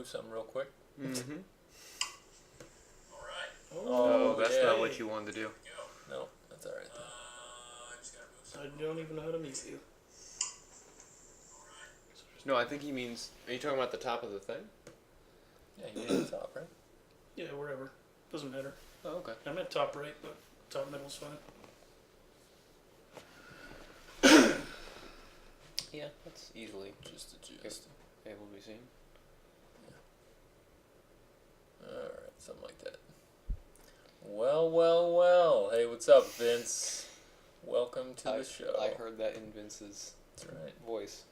move something real quick. Mm-hmm. Oh, that's yeah. not what you wanted to do. No, that's alright though. I don't even know how to mute you. No, I think he means... Are you talking about the top of the thing? Yeah, you mean the top, right? Yeah, wherever. Doesn't matter. Oh, okay. I meant top right, but top middle's fine. Yeah, that's easily Just adjust. able to be seen. Alright, something like that. Well, well, well. Hey, what's up, Vince? Welcome to the show. I heard that in Vince's voice.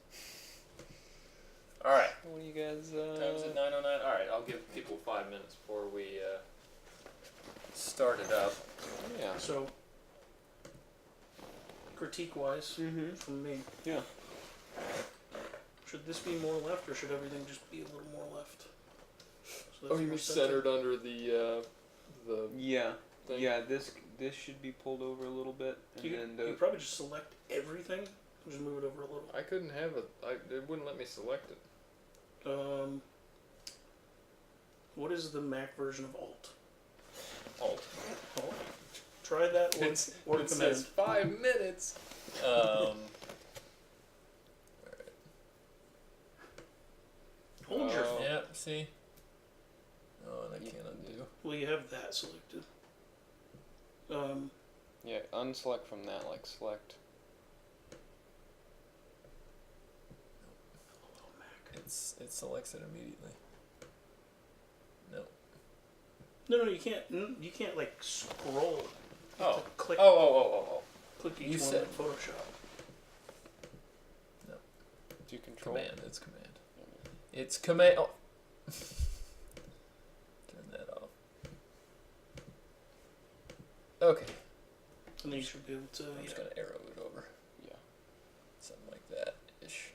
Alright. What do you guys... Time's at 9:09. Alright, I'll give people 5 minutes before we start it up. Yeah. So, critique-wise, from me, Yeah. should this be more left, or should everything just be a little more left? So Oh, you mean centered under the Yeah. thing? Yeah, this should be pulled over a little bit. And then you probably just select everything, and just move it over a little. I couldn't have it. It wouldn't let me select it. What is the Mac version of Alt? Alt. Alt. Try that or It command. says 5 minutes. Hold your. Yeah, see? Oh, and I can't undo. Well, you have that selected. Yeah, unselect from that, like select. It selects it immediately. No. No, you can't. You can't like scroll. You have to click. Oh. Click each You one said- like Photoshop. Do you control? Command. It's command. It's command. Oh. Turn that off. Okay. And then you should be able to. I'm just gonna arrow it over. Yeah. Something like that ish.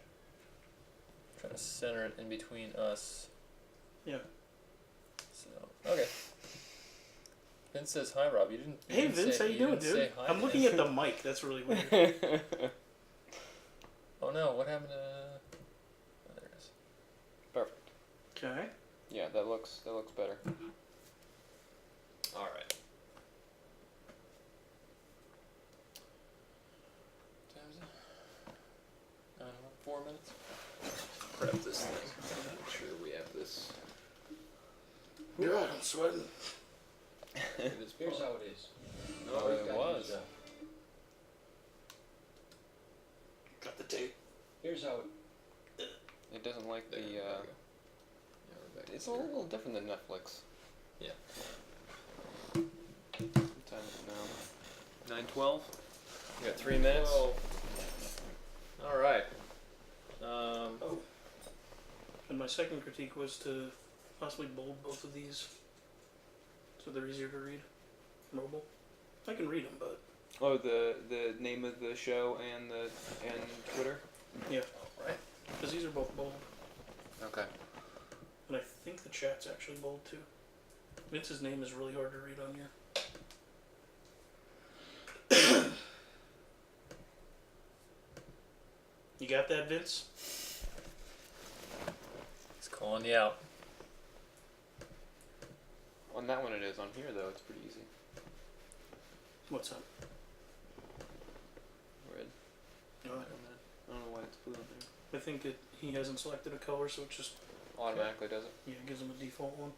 Trying to center it in between us. Yeah. So okay. Vince says hi, Rob. You didn't. Hey Vince, how you doing, say dude? hi I'm to looking him. at the mic. That's really weird. Oh no! What happened to? Oh, there it is. Perfect. Okay. Yeah, that looks better. All right. Time's it? 4 minutes. Prep this thing. Make sure we have this. God, I'm sweating. Here's how it is. Oh, it was. Got the tape. Here's how it. It doesn't like the. There we go. Yeah, we're back It's a here. little different than Netflix. Yeah. What time is it now? 9:12. We got 3 minutes. All right. Oh. And my second critique was to possibly bold both of these, so they're easier to read. Mobile. I can read them, but Oh, the name of the show and Twitter. yeah, Right. because these are both bold, Okay. and I think the chat's actually bold too. Vince's name is really hard to read on here. You got that, Vince? He's calling you out. On that one it is. On here though, it's pretty easy. What's up? Red. Oh, I don't know why it's blue on there. I think he hasn't selected a color, so it just Automatically does it. gives him a default one.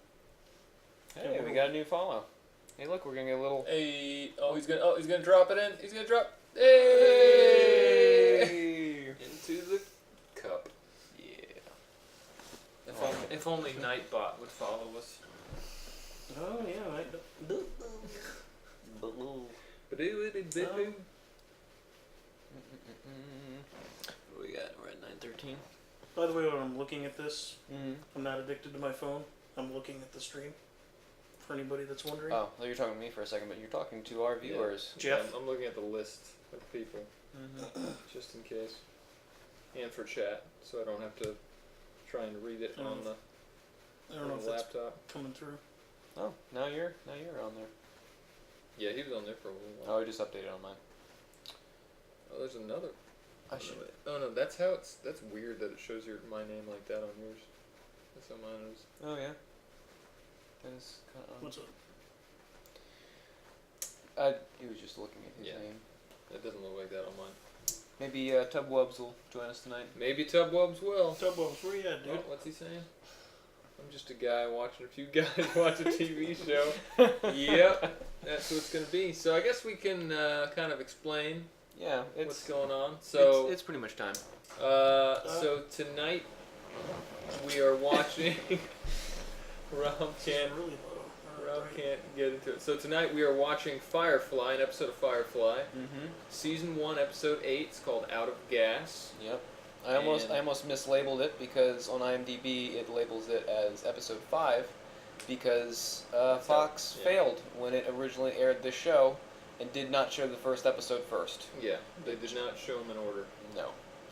Hey, Yeah, we got a new follow. Hey, look, we're gonna get a little. Hey. He's gonna drop it in. He's gonna drop. Hey. Into the cup. Yeah. If only Nightbot would follow us. Oh yeah, right. But Um, what we got? We're at 9:13. By the way, when I'm looking at this, Mm-hmm. I'm not addicted to my phone. I'm looking at the stream. For anybody that's wondering. Oh, well, you're talking to me for a second, but you're talking to our viewers. Jeff? I'm looking at the list of people, just in case, and for chat, so I don't have to try and read it on the I don't know if that's laptop. coming through. Oh, now you're on there. Yeah, he was on there for a little Oh, while. I just updated on mine. Oh, there's another. I should. Oh no, that's how it's. That's weird that it shows my name like that on yours. That's what mine is. Oh yeah. That is kind of. What's up? He was just looking at his Yeah. name. It doesn't look like that on mine. Maybe Tubwubs will join us tonight. Maybe Tubwubs will. Tubwubs, where you at, dude? Oh, what's he saying? I'm just a guy watching a few guys watch a TV show. Yep, that's what it's gonna be. So I guess we can kind of explain Yeah, what's going on. So it's pretty much time. so tonight we are watching. Rob can't. Really low. Rob can't get into it. So tonight we are watching Firefly, an episode of Firefly, Mm-hmm. season 1, episode 8. It's called Out of Gas. Yep. I almost mislabeled it because on IMDb it labels it as episode 5 because Fox yeah. failed when it originally aired this show and did not show the first episode first. Yeah, they did not show them in order. No.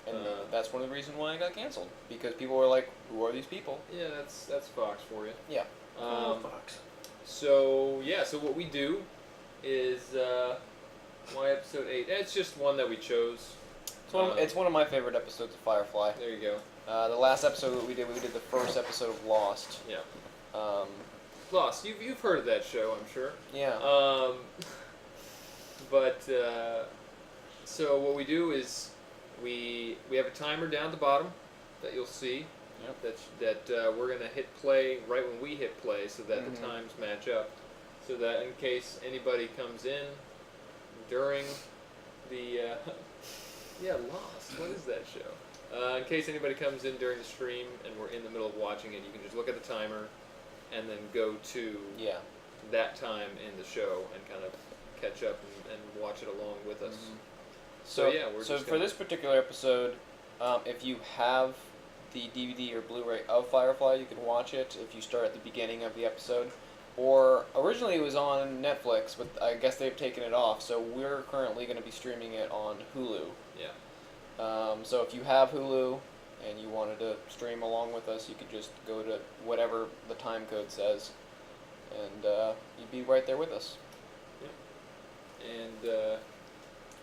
And Uh, that's one of the reasons why it got canceled because people were like, "Who are these people?" Yeah, that's Fox for you. Yeah. Fox. So yeah, so what we do is why episode 8? It's just one that we chose. It's one of my favorite episodes of Firefly. There you go. The last episode that we did the first episode of Lost. Yeah. Um, Lost. You've heard of that show, I'm sure. yeah. But so what we do is we have a timer down at the bottom that you'll see. Yep. That we're gonna hit play right when we hit play, so that Mhm. the times match up, so that in case anybody comes in during the Lost. What is that show? In case anybody comes in during the stream and we're in the middle of watching it, you can just look at the timer, and then go to Yeah. that time in the show and kind of catch up and watch it along with us. Mhm. So yeah, we're so just for gonna- this particular episode, if you have the DVD or Blu-ray of Firefly, you can watch it if you start at the beginning of the episode. Or originally it was on Netflix, but I guess they've taken it off. So we're currently going to be streaming it on Hulu. Yeah. So if you have Hulu and you wanted to stream along with us, you could just go to whatever the time code says, and you'd be right there with us. And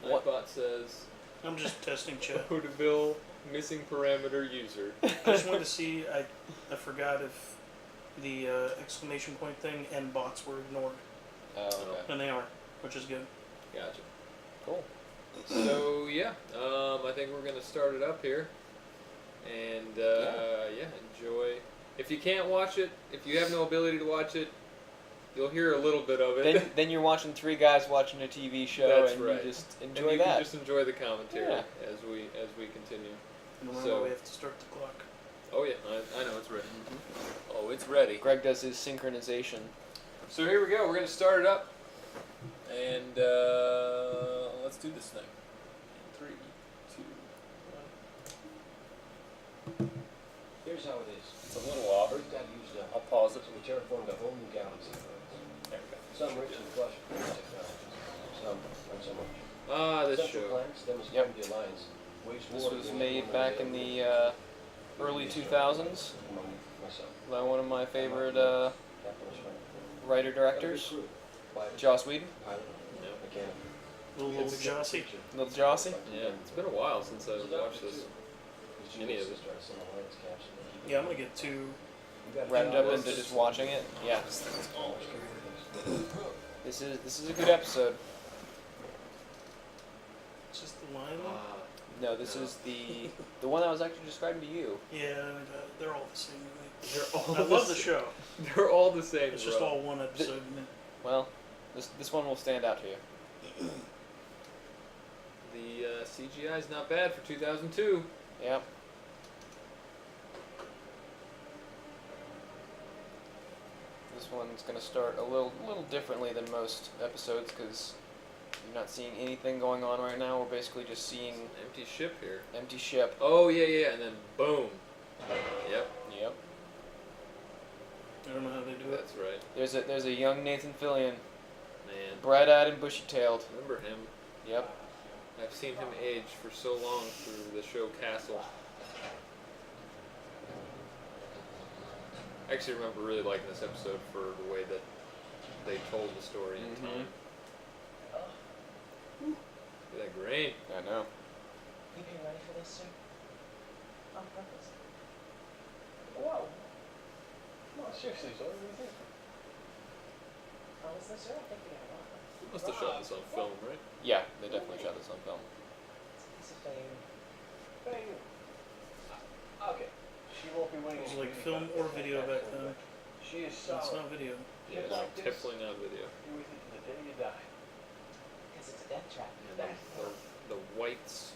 What- Nightbot says, I'm just testing chat. Odaville missing parameter user. I just wanted to see. I forgot if the exclamation point thing and bots were ignored, Oh, okay. and they are, which is good. Gotcha. Cool. So yeah, I think we're gonna start it up here, and yeah, enjoy. If you can't watch it, if you have no ability to watch it, you'll hear a little bit of it. Then you're watching three guys watching a TV show, That's and right. you just and enjoy you that. can just enjoy the commentary Yeah. as we continue. And remember, So- we have to start the clock. Oh yeah, I know it's ready. Mm-hmm. Oh, it's ready. Greg does his synchronization. So here we go. We're gonna start it up, and let's do this thing. 3, 2, 1. Here's how it is. It's a little off. Earth got used up. I'll pause it. So we terraformed a whole new galaxy. There we go. Some rich and flush with technologies. Some not so much. Ah, this Central show. planets demonstrated Yep. the alliance. Waged This war was against made one back another. in the early 2000s Among myself. by one of my favorite Capitalist right. writer-directors, Every crew, pilot, Joss Whedon. pilot, Yeah. mechanic. Little It's- Jossie. Little Jossie. Yeah, it's been a while since I've watched this. Any of it. Yeah, I'm gonna get two. Wrapped up into just watching it. Yeah. This is a good episode. It's just the line. No, this is the one that was actually described to you. Yeah, and, they're all the same to me. They're all I love the sa- show. They're all the same. It's just bro. all one episode. Well, this one will stand out to you. The CGI is not bad for 2002. Yep. This one's gonna start a little differently than most episodes because you're not seeing anything going on right now. We're basically just seeing Empty ship here. empty ship. Oh yeah, and then boom. Yep, Yep. I don't know how they do it. that's right. There's a young Nathan Fillion, Man, bright-eyed and bushy-tailed. remember him? Yep. I've seen him age for so long through the show Castle. I actually remember really liking this episode for the way that they told the story in Mhm. time. Look at that grain. I know. You been ready for this, sir? On purpose. Whoa. No, seriously, so what do you think? Honestly, sir, I think we got a lot. We must have shot this on film, right? Yeah, they definitely shot this on film. It's a piece of fame. Bang. Okay. She won't be winning. It was any like beauty film or contests video back anytime then. soon. She is It's solid. not video. Yeah, Just it's like this. definitely not video. You with it to the day you die. Because it's a death trap. The whites.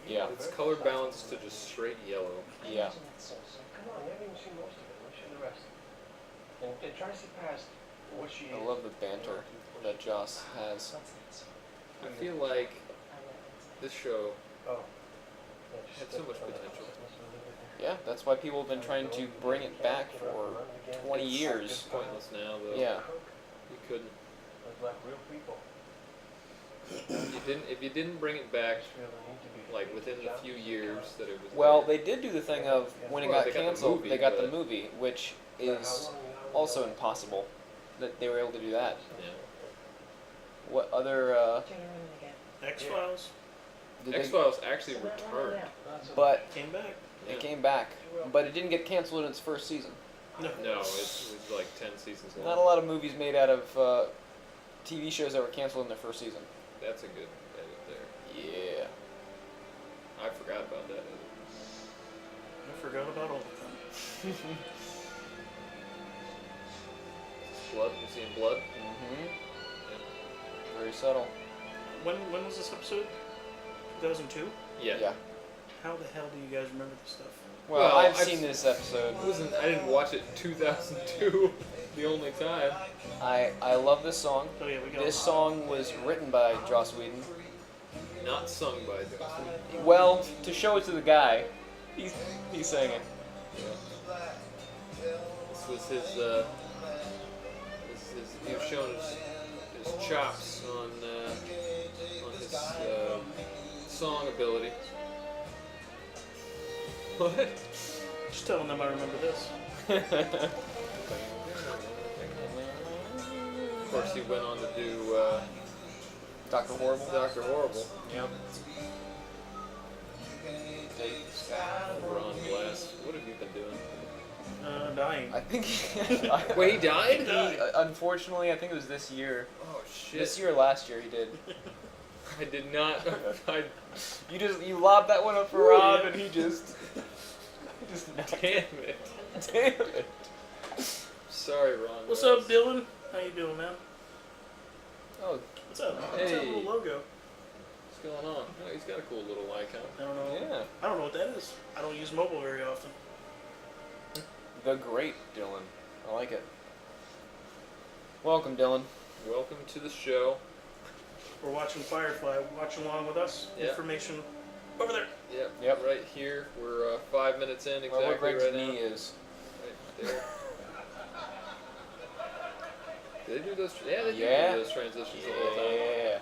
Yeah. It's color balanced to just straight yellow. I Yeah. imagine that's so, sir. Come on, you haven't even seen most of it. Let's see the rest. And try to see past what she I is. love the banter that Joss has. What's that, sir? I feel like I read it. this show Oh. had so much potential. Yeah, that's why people have been trying to bring it back for 20 It's years. pointless now, though. Yeah. You couldn't. Like real people. If you didn't bring it back Just feel the need to be like within the few years that it was. Well, there. they did do the thing of when it Well, got they got the canceled, movie, they got the but- movie, which is also impossible that they were able to do that. Yeah. What other? Turn around again. X-Files Did they- X-Files actually So that one returned. now. But came back. Yeah. it came back, but it didn't get canceled in its first season. No. No, it was like 10 seasons long. Not a lot of movies made out of TV shows that were canceled in their first season. That's a good edit there. Yeah. I forgot about that edit. I forgot about all of them. Blood? You seeing blood? Mm-hmm. Yeah. Very subtle. When was this episode? 2002? Yeah. Yeah. How the hell do you guys remember this stuff? Well, Well, I've seen this episode. I didn't watch it in 2002. The only time. I love this song. Oh yeah, we got This song was written by Joss Whedon. Not sung by Joss. Well, to show it to the guy, he sang it. This was his he was showing his chops on his song ability. What? Just telling them I remember this. Of course, he went on to do Dr. Horrible. Dr. Horrible. Yep. Over on Glass. What have you been doing? Dying. I think. Wait, he died? Unfortunately, I think it was this year. Oh shit! This year, or last year, he did. I did not. You lobbed that one up for Ooh, Rob, yeah. and he just Damn it! damn it. Sorry, Ron. What's Glass. up, Dylan? How you doing, man? Oh, What's up? What's that Hey. little logo? What's going on? Oh, he's got a cool little icon. I don't know. yeah. I don't know what that is. I don't use mobile very often. The great Dylan. I like it. Welcome, Dylan. Welcome to the show. We're watching Firefly. Watch along with us. Yeah. Information over there. Yep. Yep. Right here. We're 5 minutes in Well, where exactly Greg's right knee now. is. Right there. Do they do those? Yeah, they Yeah. do those transitions all the time. Yeah.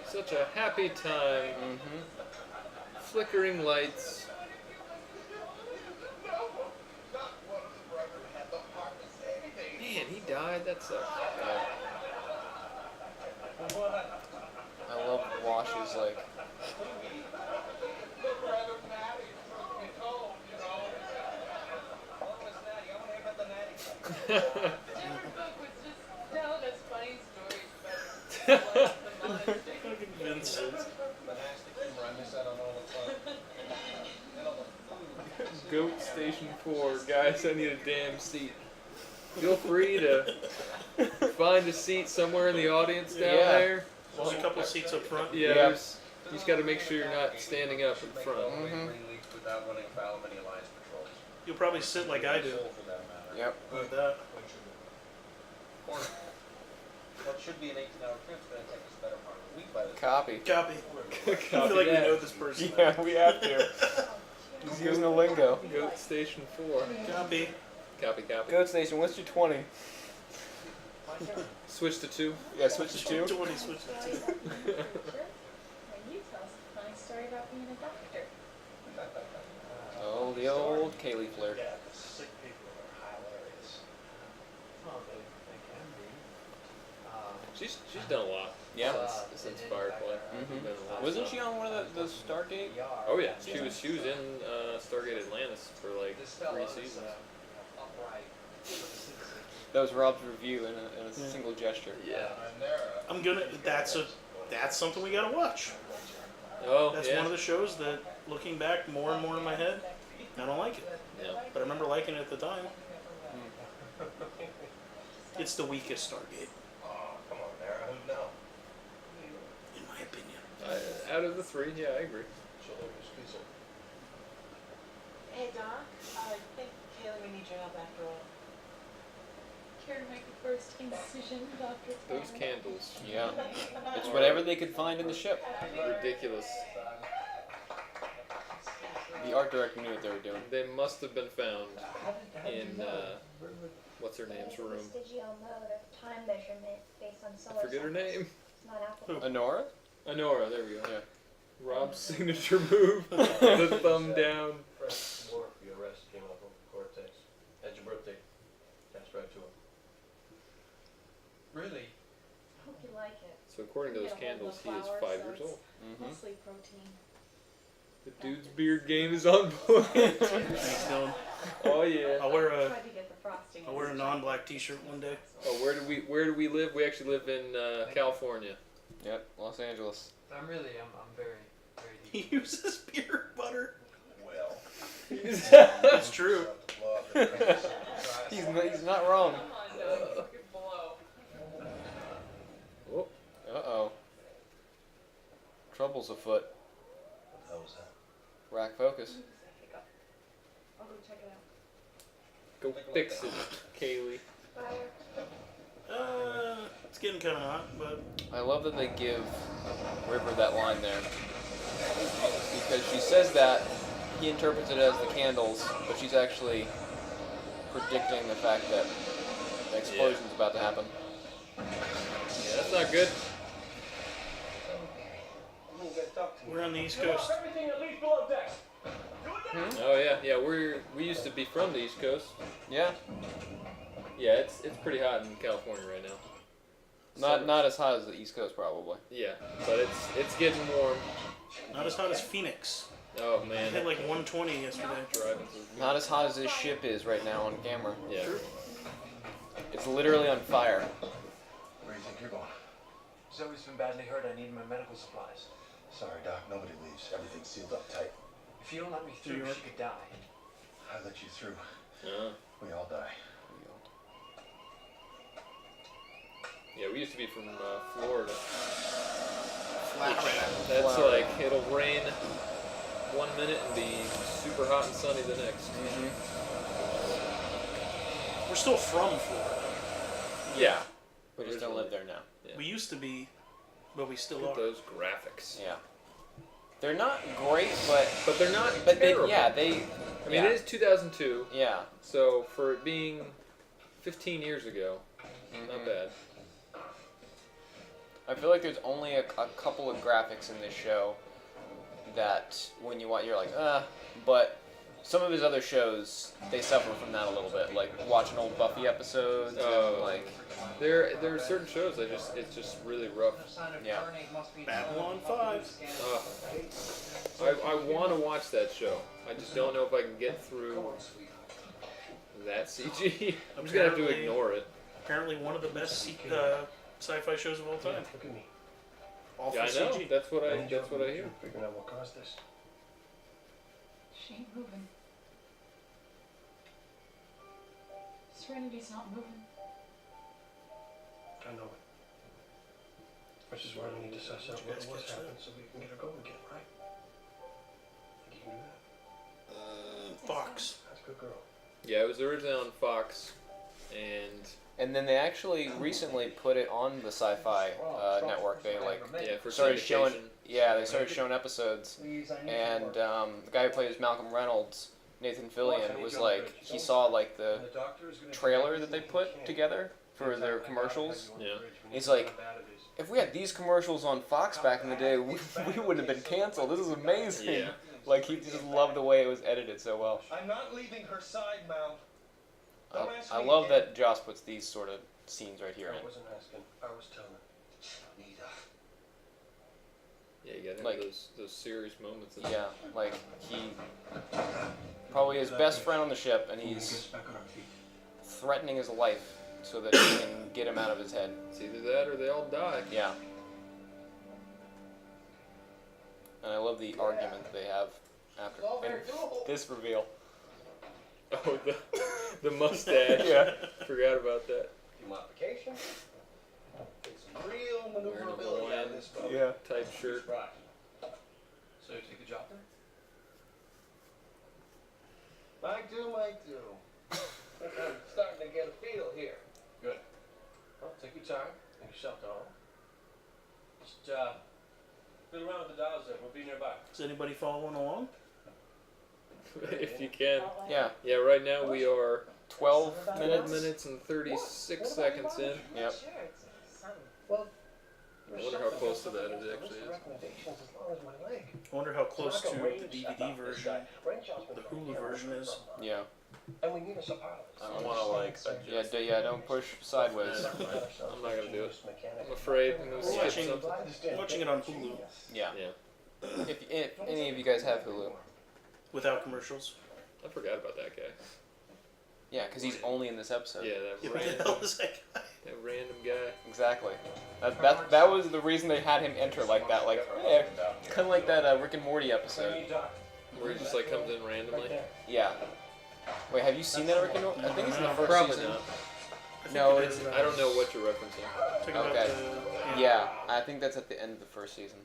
Such a happy time. Mm-hmm. Flickering lights. Man, he died. That sucks. Yeah. I love Wash's like. Fucking Vincent. Goat Station 4. Guys, I need a damn seat. Feel free to find a seat somewhere in the audience down Yeah. there. There's a couple seats up front. Yeah, Yep. there's, you just got to make sure you're not standing up in front. Mhm. Without running foul of any alliance patrols. You'll probably sit like I do. For that matter. Yep. Like that. Or what should be an 18-hour trip's going to take us better part of a week by the time. Copy. Copy. I feel Copy like we that. know this person. Yeah, we have to. He's using the lingo. Goat Station 4. Copy. Copy, copy. Goat Station, what's your 20? Switch to 2. Yeah, switch to 2. 20 switch to 2. Sure. Now you tell us a funny story about being a doctor. Oh, the old Kaylee flair. Yeah, the sick people are hilarious. Well, they can be. She's done a lot. Yeah. Since Firefly. Mhm. Done a lot of Wasn't stuff. she on one of the Stargate? Oh yeah, she was in Stargate Atlantis for like 3 seasons. That was Rob's review in a single gesture. Yeah. I'm gonna. That's something we gotta watch. Oh That's yeah. one of the shows that, looking back more and more in my head, I don't like it. Yeah. But I remember liking it at the time. It's the weakest Stargate, Oh, come on, Nara. No. in my opinion. Out of the 3, yeah, I agree. Hey, Doc. I think, Kaylee, we need your help after all. Care to make the first incision, Dr. Those Tanner? candles, Yeah. It's whatever they could find in the ship. ridiculous. The art director knew what they were doing. They must have been found in what's her name's room. Vestigial mode of time measurement based on solar I forget her cycles. name. It's not applicable. Honora? Honora, there we go. Yeah. Rob's signature move, the thumb down. Fresh warrant for your arrest came up on Cortex. That's your birthday. That's right to him. Really? I hope you like it. So according to those candles, he is 5 years old. Mm-hmm. Mostly protein. The dude's beard game is on point. Thanks, Dylan. Oh yeah. I'll wear Tried to get the frosting. a non-black T-shirt one day. Oh, where do we live? We actually live in California. Yep, Los Angeles. I'm very He uses peanut butter. Well. It's true. He's not wrong. Oh, Uh-oh. Trouble's afoot. What the hell was that? Rack focus. I'll go check it out. go fix it, Kaylee. It's getting kind of hot, but I love that they give River that line there. Because she says that, he interprets it as the candles, but she's actually predicting the fact that the explosion's about to happen. Yeah, that's not good. we're on the East Coast. Everything at least below deck. Oh yeah. We used to be from the East Coast. Yeah, Yeah, it's pretty hot in California right now. not as hot as the East Coast probably. Yeah, but it's getting warm. Not as hot as Phoenix. Oh It man, hit like 120 yesterday. driving through. Not as hot as this ship is right now on camera. Yeah. It's literally on fire. Where do you think you're going? Zoe's been badly hurt. I need my medical supplies. Sorry, Doc. Nobody leaves. Everything's sealed up tight. If you don't let me through, New York. she could die. I let you through. We all die. Yeah, we used to be from Florida. Flat. That's Florida. like it'll rain 1 minute and be super hot and sunny the next. We're still from Florida. Yeah. We just don't live there now. Yeah. We used to be, but we still Look at are. those graphics. Yeah. They're not great, but But they're not they terrible. they I mean, it is 2002, yeah. so for it being 15 years ago, not Mhm. bad. I feel like there's only a couple of graphics in this show that when you watch, you're like, but some of his other shows, they suffer from that a little bit. Like watching old Buffy episodes, and like, There are certain shows that it's just really rough. yeah. Babylon 5. I want to watch that show. I just don't know if I can get through that CG. I'm just gonna have to Apparently- ignore it. Apparently one of the best sci-fi shows of all time. Look at me. All for Yeah, I know. CG. That's what I hear. Figuring out what caused this. She ain't moving. Serenity's not moving. I know it. Which is why we need to suss out Did you what guys was catch that? happening so we can get her going again, right? Think you can do that? Fox. That's a good girl. Yeah, it was originally on Fox, and And then they actually recently put it on the Sci-Fi network. They for started syndication. showing, they started showing episodes, and the guy who plays Malcolm Reynolds, Nathan Fillion, was like, he saw like the trailer that they put together for their commercials. Yeah. He's like, if we had these commercials on Fox back in the day, we wouldn't have been canceled. This is amazing. Yeah. Like, he just loved the way it was edited so well. I'm not leaving her side, Mount. I love that Joss puts these sort of scenes right here I in. wasn't asking. I was telling. Yeah, you gotta have Like- those serious moments. Yeah, like he probably his best friend on the ship, and Get he's us back on our feet. threatening his life so that he can get him out of his head. It's either that or they all die. Yeah. And I love the argument they have after this reveal. Oh, the mustache. Yeah. Forgot about that. Few modifications. Get some real maneuverability out of this boat. Yeah. Tight shirt. Right. So you take a job there? Might do. I'm starting to get a feel here. Good. Well, take your time. Make yourself at home. Just, fiddle around with the dials there. We'll be nearby. Is anybody following along? If you can. Yeah. Yeah, right now we are 12 12 minutes. minutes and 36 seconds in. Yep. Sure, it's something. Well, I wonder how close to that it actually is. recommendations as long as my leg. I wonder how close to the DVD version, the Hulu version is. Yeah. And we need a pilot. I don't want to like. Yeah, don't push sideways. I'm not gonna do it. I'm afraid I'm gonna skip Watching- something. I'm watching it on Hulu Yeah. Yeah, If any of you guys have Hulu. without commercials. I forgot about that guy. Yeah, because he's only in this episode. Yeah, Yeah, that what the hell random, is that guy? that random guy. Exactly. That was the reason they had him enter like that. Like, kind of like that Rick and Morty episode. Where he just like comes in randomly. Yeah. Wait, have you seen that Rick and Morty? I think it's in the first Probably season. not. I think No, it it's- is. I don't know what you're referencing. Talking about Okay. the- Yeah, I think that's at the end of the first season.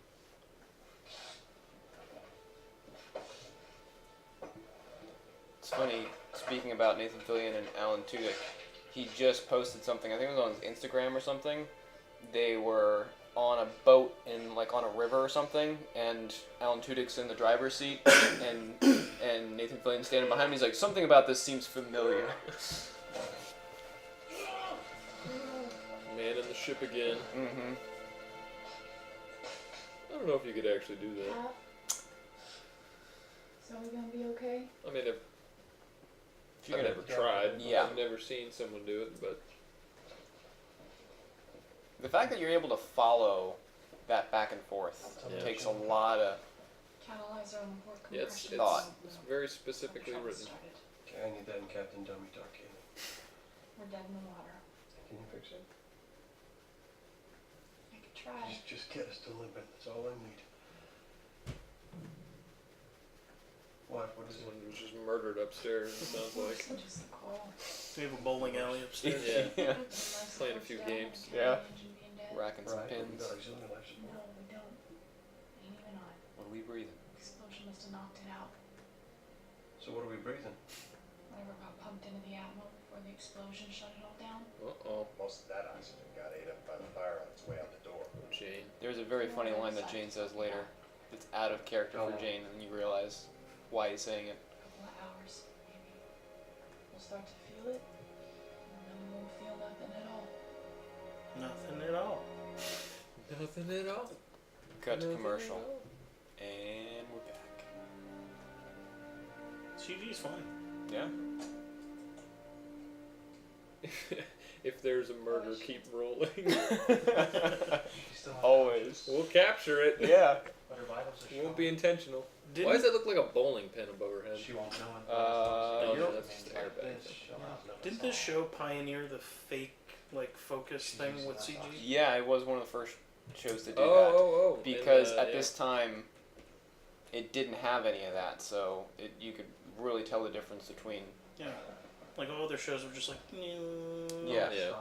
It's funny, speaking about Nathan Fillion and Alan Tudyk, he just posted something, I think it was on his Instagram or something. They were on a boat in, like, on a river or something, and Alan Tudyk's in the driver's seat, and Nathan Fillion's standing behind him. He's like, something about this seems familiar. Man in the ship again. Mm-hmm. I don't know if you could actually do that. So we gonna be okay? I mean, If I've you're never gonna, tried. Yeah. I've never seen someone do it, but the fact that you're able to follow that back and forth Yeah. takes a lot of Catalyze our own work yeah, it's Thought. very specifically written. Okay, I need that in Captain Dummy Talkie. We're dead in the water. Can you fix it? I could try. Just get us to limit. That's all I need. What? What is it? Someone was just murdered upstairs. It sounds like. Just the call. We have a bowling alley upstairs. Yeah. yeah, Playing a few games. Yeah. Engine being dead. racking some Right, we pins. got auxiliary life support. No, we don't. Ain't even on. What are we breathing? Explosion must have knocked it out. So what are we breathing? Whatever got pumped into the atmo before the explosion shut it all down. Uh-oh. Most of that oxygen got ate up by the fire on its way out the door. Jane. There's a very funny line that Jane says later. It's out of character for Jane, and you realize why he's saying it. A couple of hours, maybe. We'll start to feel it, and then we won't feel nothing at all. Nothing at all. Nothing at all. Cut to Nothing commercial, at all. and we're back. CG's fine. Yeah. If there's a murder, keep rolling. Always. We'll capture it. Yeah. But her vitals are It won't be intentional. Didn't, Why does that look like a bowling pin above her head? She won't know it. No, You're- that's just airbag. didn't this show pioneer the fake like focus thing with CG? Yeah, it was one of the first shows to do Oh. that. Because And, at yeah. this time, it didn't have any of that, so you could really tell the difference between. Yeah. Like all other shows were just like, Yeah. Yeah.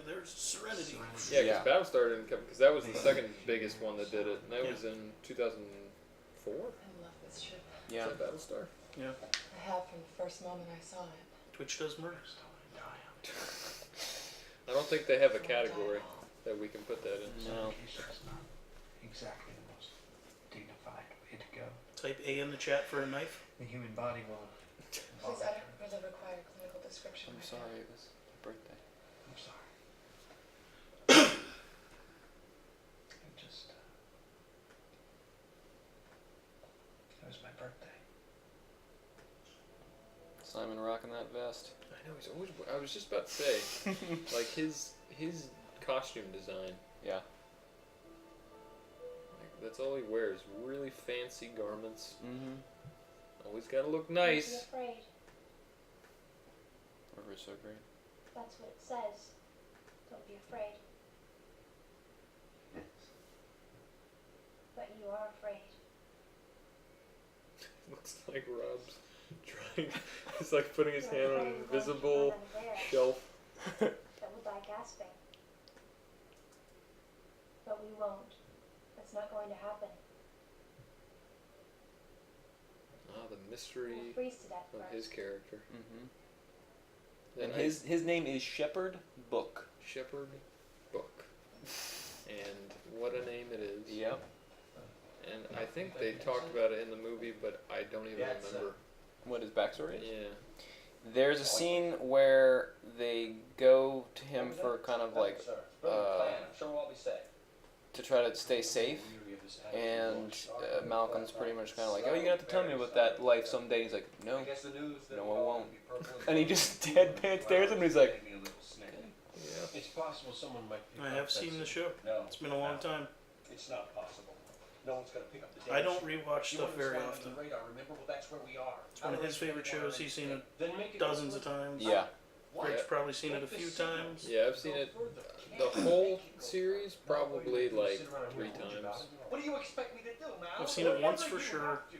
There's Serenity. Yeah, because Yeah. Battlestar didn't come because that was the second biggest one that did it, and that Yeah. was in 2004. I love this ship. Yeah. Is that Battlestar? I have from the first moment I saw it. Twitch does murder. I don't think they have a category that we can put that in. No. Exactly the most dignified way to go. Type A in the chat for a knife. The human body will. Please enter for the required clinical description. I'm sorry, it was my birthday. I'm sorry. I just. It was my birthday. Simon rocking that vest. I know he's always. I was just about to say, like his costume design. Yeah. Like That's all he wears. Really fancy garments. Mm-hmm. Always gotta look Don't be nice. afraid. River's so great. That's what it says. Don't be afraid. But you are afraid. Looks like Rob's trying. He's like putting his You're hand on afraid an we're going to invisible run unaware, shelf. that we'll die gasping. But we won't. That's not going to happen. Ah, the mystery We'll freeze to death of first. his character. Mm-hmm. Then And his name is Shepherd Book. Shepherd Book. And what a name it is. Yep. And I think they talked about it in the movie, but I don't even Yeah, it's, remember. What his backstory is? Yeah. There's a scene where they go to him for kind of like Sir, brilliant plan. I'm sure we'll all be safe. to try to stay safe, and Malcolm's pretty much kind of like, oh, you're gonna have to tell me about that life someday. He's like, no, I guess the news that no, we're I all won't. gonna be purple and he just deadpan stares at him. And he's like, Yeah. It's possible someone might pick I up have that seen the signal. show. No, It's been a long time. it's not possible. No one's gonna pick up the I damn don't shit. rewatch You stuff very understand often. the radar, remember? Well, that's where we are. It's one of his favorite shows. He's seen it Then make it dozens of explicit. times. yeah. Greg's Yeah. probably seen it a few times. Yeah, I've seen it. The whole series, probably like 3 times. What do you expect me to do, Mal? I've seen it once for Whatever you sure. have to.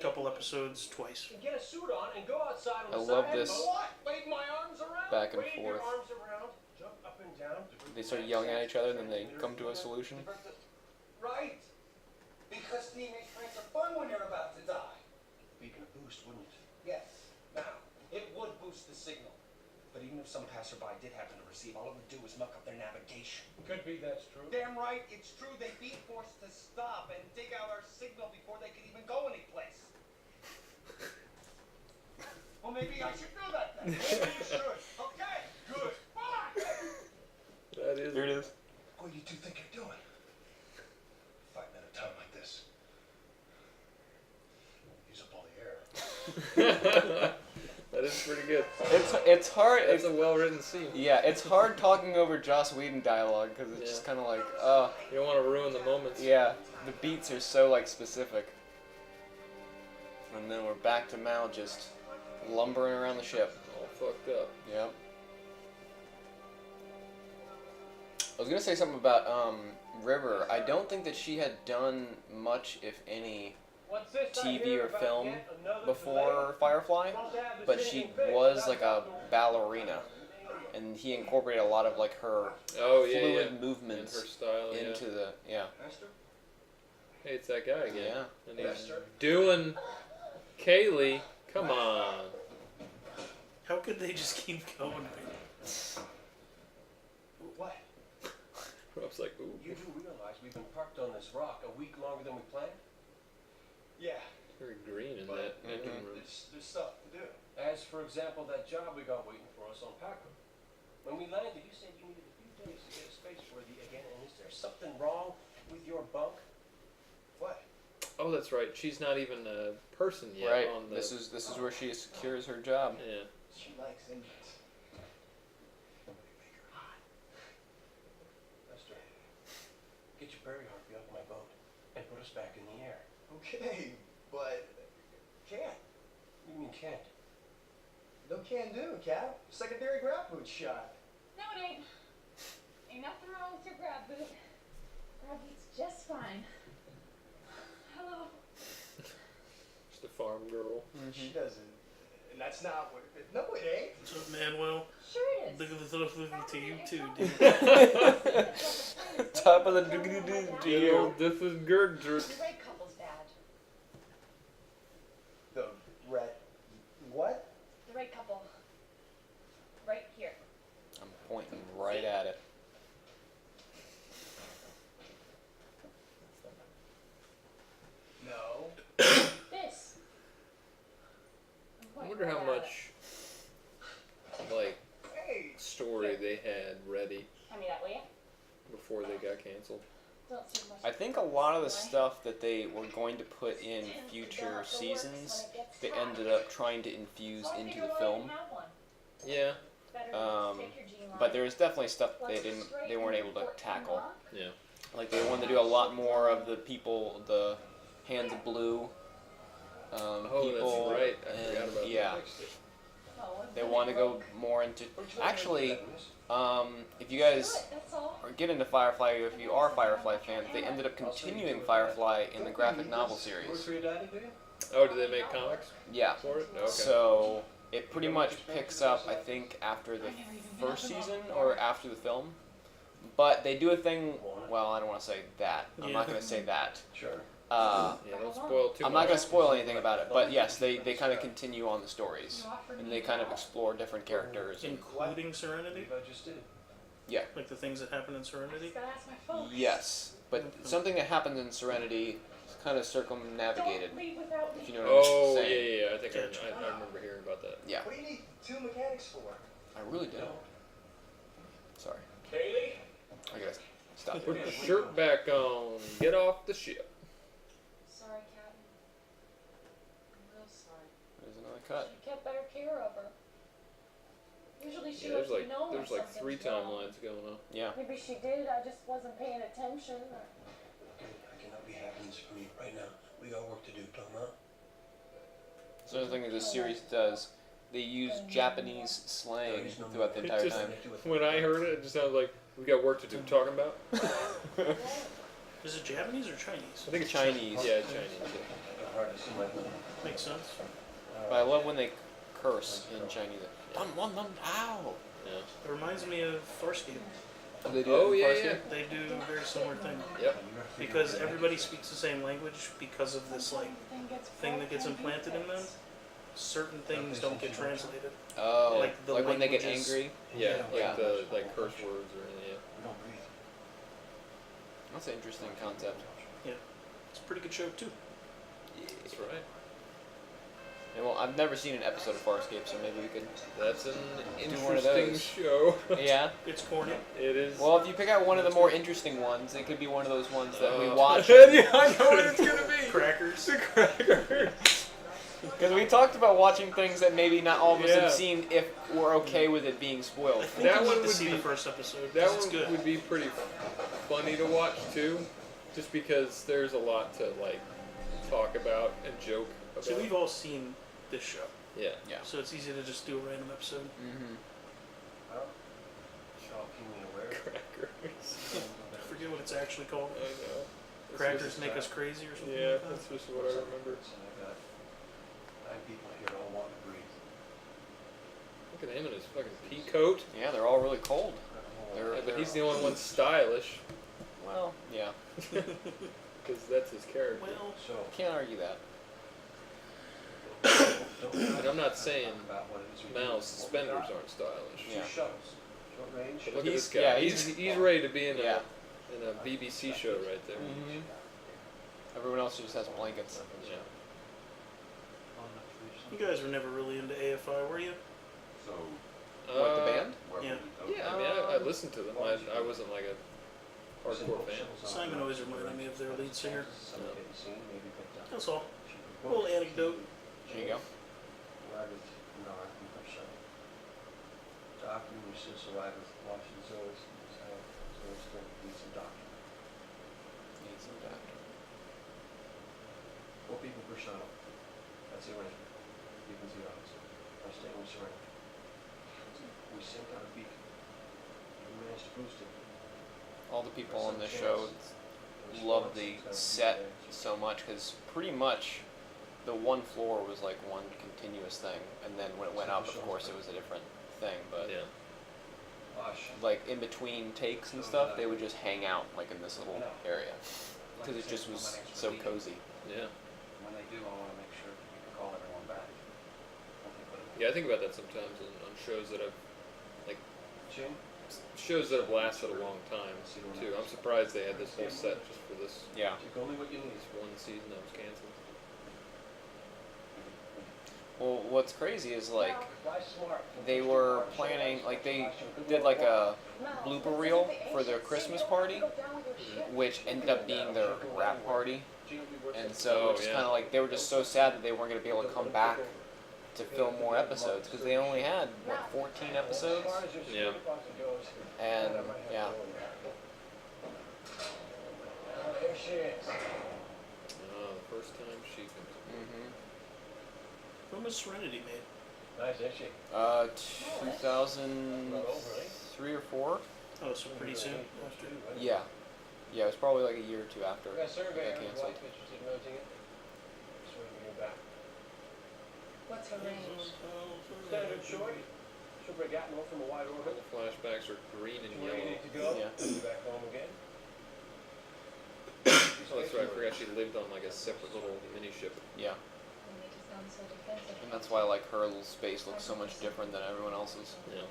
Couple episodes twice. And get a suit on and go outside on I the love side. this What? Wave my arms around? back and Wave your forth. arms around, jump up and down. They start yelling at each other, and then they come to a solution. Right. Because teenage pranks are fun when you're about to die. Beacon a boost, wouldn't it? Yes. Now, it would boost the signal. But even if some passerby did happen to receive, all it would do is muck up their navigation. Could be that's true. Damn right, it's true. They'd be forced to stop and dig out our signal before they could even go anyplace. Well, maybe I should do that then. Maybe you should. Okay, good. Fine. That is. Here it is. What do you two think you're doing? Fighting at a time like this. Use up all the air. That is pretty good. It's hard. It's It's a well-written scene. yeah. It's hard talking over Joss Whedon dialogue because it's just kind of like, You don't want to ruin the moments. yeah. The beats are so like specific. And then we're back to Mal just lumbering around the ship. All fucked up. Yep. I was gonna say something about River. I don't think that she had done much, if any, What's this I TV hear or about film yet another before Firefly, Supposed to have the but same she face. was That's like a not ballerina, and he incorporated a lot of like her Oh yeah, fluid yeah. And movements her style, into the yeah. Master? Hey, it's that guy again. Yeah. And he's Master? doing Kaylee. Come on. How could they just keep going? What? Rob's like, ooh. You do realize we've been parked on this rock a week longer than we planned? Yeah, Very green in that engine room. there's stuff to do. As, for example, that job we got waiting for us on Packer. When we landed, you said you needed a few days to get space-worthy again, and is there something wrong with your bunk? What? Oh, that's right. She's not even a person yet Right. on the. This is where she secures her job. Yeah. She likes engines. Somebody make her hot. Lester, get your Prairie Harpy off my boat and put us back in the air. Okay, but can't. You mean can't? No can do, Cap. Secondary grab boot shot. No, it ain't. Ain't nothing wrong with your grab boot. Grab boot's just fine. Hello. Just a farm girl. She doesn't. And that's not what. No, it ain't. What's up, Manuel? Sure it is. Look at the look to you too, dude. Top of the doo-doo-doo to you. This is Gertrude. The right couple's bad. The red. What? The right couple. Right here. I'm pointing right at it. No. This. I wonder how much, like, Hey. story they had ready Hand me that, will you? before they got canceled. Don't see much. I think a lot of the stuff that they were going to put in future seasons, they ended up trying to infuse into the film. Yeah. But there was definitely stuff they weren't able to tackle. Yeah. Like they wanted to do a lot more of the people, the Hands of Blue people. That's right. I forgot and about yeah, they want to go more into. Actually, if you guys or get into Firefly, if you are Firefly fans, they ended up continuing Firefly in the graphic novel series. Oh, did they make comics Yeah. for it? Okay. So it pretty much picks up, I think, after the first season or after the film. But they do a thing. Well, I don't want to say that. I'm not going to say that. Sure. Yeah, don't spoil too I'm much. not going to spoil anything about it. But yes, they kind of continue on the stories, and they kind of explore different characters. And, Including Serenity? I just did. yeah. Like the things that happen in Serenity? Yes, but something that happens in Serenity is kind of circumnavigated. If you know what Oh, I'm yeah, saying. yeah, yeah. I think I remember hearing about that. Yeah. What do you need 2 mechanics for? I really do. Sorry. Kaylee? I gotta stop Put there. your shirt back on. Get off the ship. Sorry, Captain. I'm real sorry. There's another cut. Should have kept better care of her. Usually she Yeah, lets there's me know when like 3 something's wrong. timelines going on. Yeah. Maybe she did, I just wasn't paying attention. I cannot be having this for me right now. We got work to do, Tom, So the thing that this series does, they use Japanese slang throughout the entire Just- time. When I heard it, it just sounded like we got work to do. Talking about? Is it Japanese or Chinese? I think it's Chinese. Yeah, Chinese. Yeah. Makes sense. But I love when they curse in Chinese. Ow! Yeah. It reminds me of Farscape. They do Oh, it in yeah, Farscape? yeah. They do a very similar thing. Yep. Because everybody speaks the same language because of this like thing that gets implanted in them. Certain things don't get translated. Oh, Like the when they get languages- angry. Yeah, like Yeah. the curse words or anything. We don't breathe. That's an interesting concept. It's a pretty good show too. That's right. And well, I've never seen an episode of Farscape, so maybe we could. That's an Do one of interesting those. show. Yeah. It's corny. It is. Well, if you pick out one of the more interesting ones, it could be one of those ones that we Uh, watch. yeah, I know what it's gonna be. Crackers. The crackers. Because we talked about watching things that maybe not all of us Yeah. have seen if we're okay with it being spoiled. I think That you one need to would see be- the first episode. That 'Cause it's one good. would be pretty funny to watch too, just because there's a lot to like talk about and joke about. So we've all seen this show, Yeah. so it's easy to just do a random episode. Mm-hmm. Well, y'all keep me aware. Crackers. I forget what it's actually called. I know. It's Crackers just- make us crazy or something. Yeah, like that. that's just what I remember. And I got 9 people here all want to breathe. Look at him in his fucking pea coat. Yeah, they're all really cold. Yeah, but he's the only one stylish, Well, yeah. because that's his character. Well, So, Can't argue that. And I'm not saying about what it is we do. Mal's What we suspenders got. aren't stylish. 2 Yeah. shuttles. Short range. But look at He's- this guy. yeah, he's ready to be in Yeah. a BBC show right there. Mm-hmm. Everyone else just has blankets. Yeah. you guys were never really into AFI, were you? So, What, the band? where Yeah. would we go? Yeah, I mean, I listened to them. I wasn't like a hardcore fan. Simon always reminded me of their lead singer. Some getting seen, maybe picked up. That's all. A little anecdote. There you go. Arrived with Nara from her son. Doctor, we just arrived with Washington Zoe's. Zoe's going to need some doctor. Need some doctor. 4 people per shuttle. That's the arrangement. Beacon 0. Our staying with surrender. We sent out a beacon. We managed to boost it. All the people on this show love the set so much because pretty much the one floor was like one continuous thing, and then when it went up, of course, it was a different thing. But Yeah. like in between takes and stuff, they would just hang out like in this little area because it just was so cozy. Yeah. When they do, I want to make sure we can call everyone back. Yeah, I think about that sometimes on shows that have Jim? shows that have lasted a long time too. I'm surprised they had this whole set just for this Yeah. Take only what you need. one season that was canceled. Well, what's crazy is like Fly smart. they were planning, like they did like a blooper reel for their Christmas party, which ended up being their rap party. And so it's yeah. kind of like they were just so sad that they weren't going to be able to come back to film more episodes because they only had what 14 episodes, Yeah. and yeah, chance. Oh, the first time she comes in. Mm-hmm. When was Serenity made? Nice, isn't she? 2003 or 4. Oh, so pretty soon after. Yeah. Yeah, it was probably like a year or two after We got a it survey got on the canceled. block interested in renting it. Just waiting to hear back. What's her range? Standard short. She'll break out more from a wide All orbit. the flashbacks are green and Where you yellow. need to go. Yeah. Be back home again. Oh, that's right. I forgot she lived on like a separate little mini ship. Yeah. They make it sound so defensive. And that's why like her little space looks so much different than everyone else's. Yeah.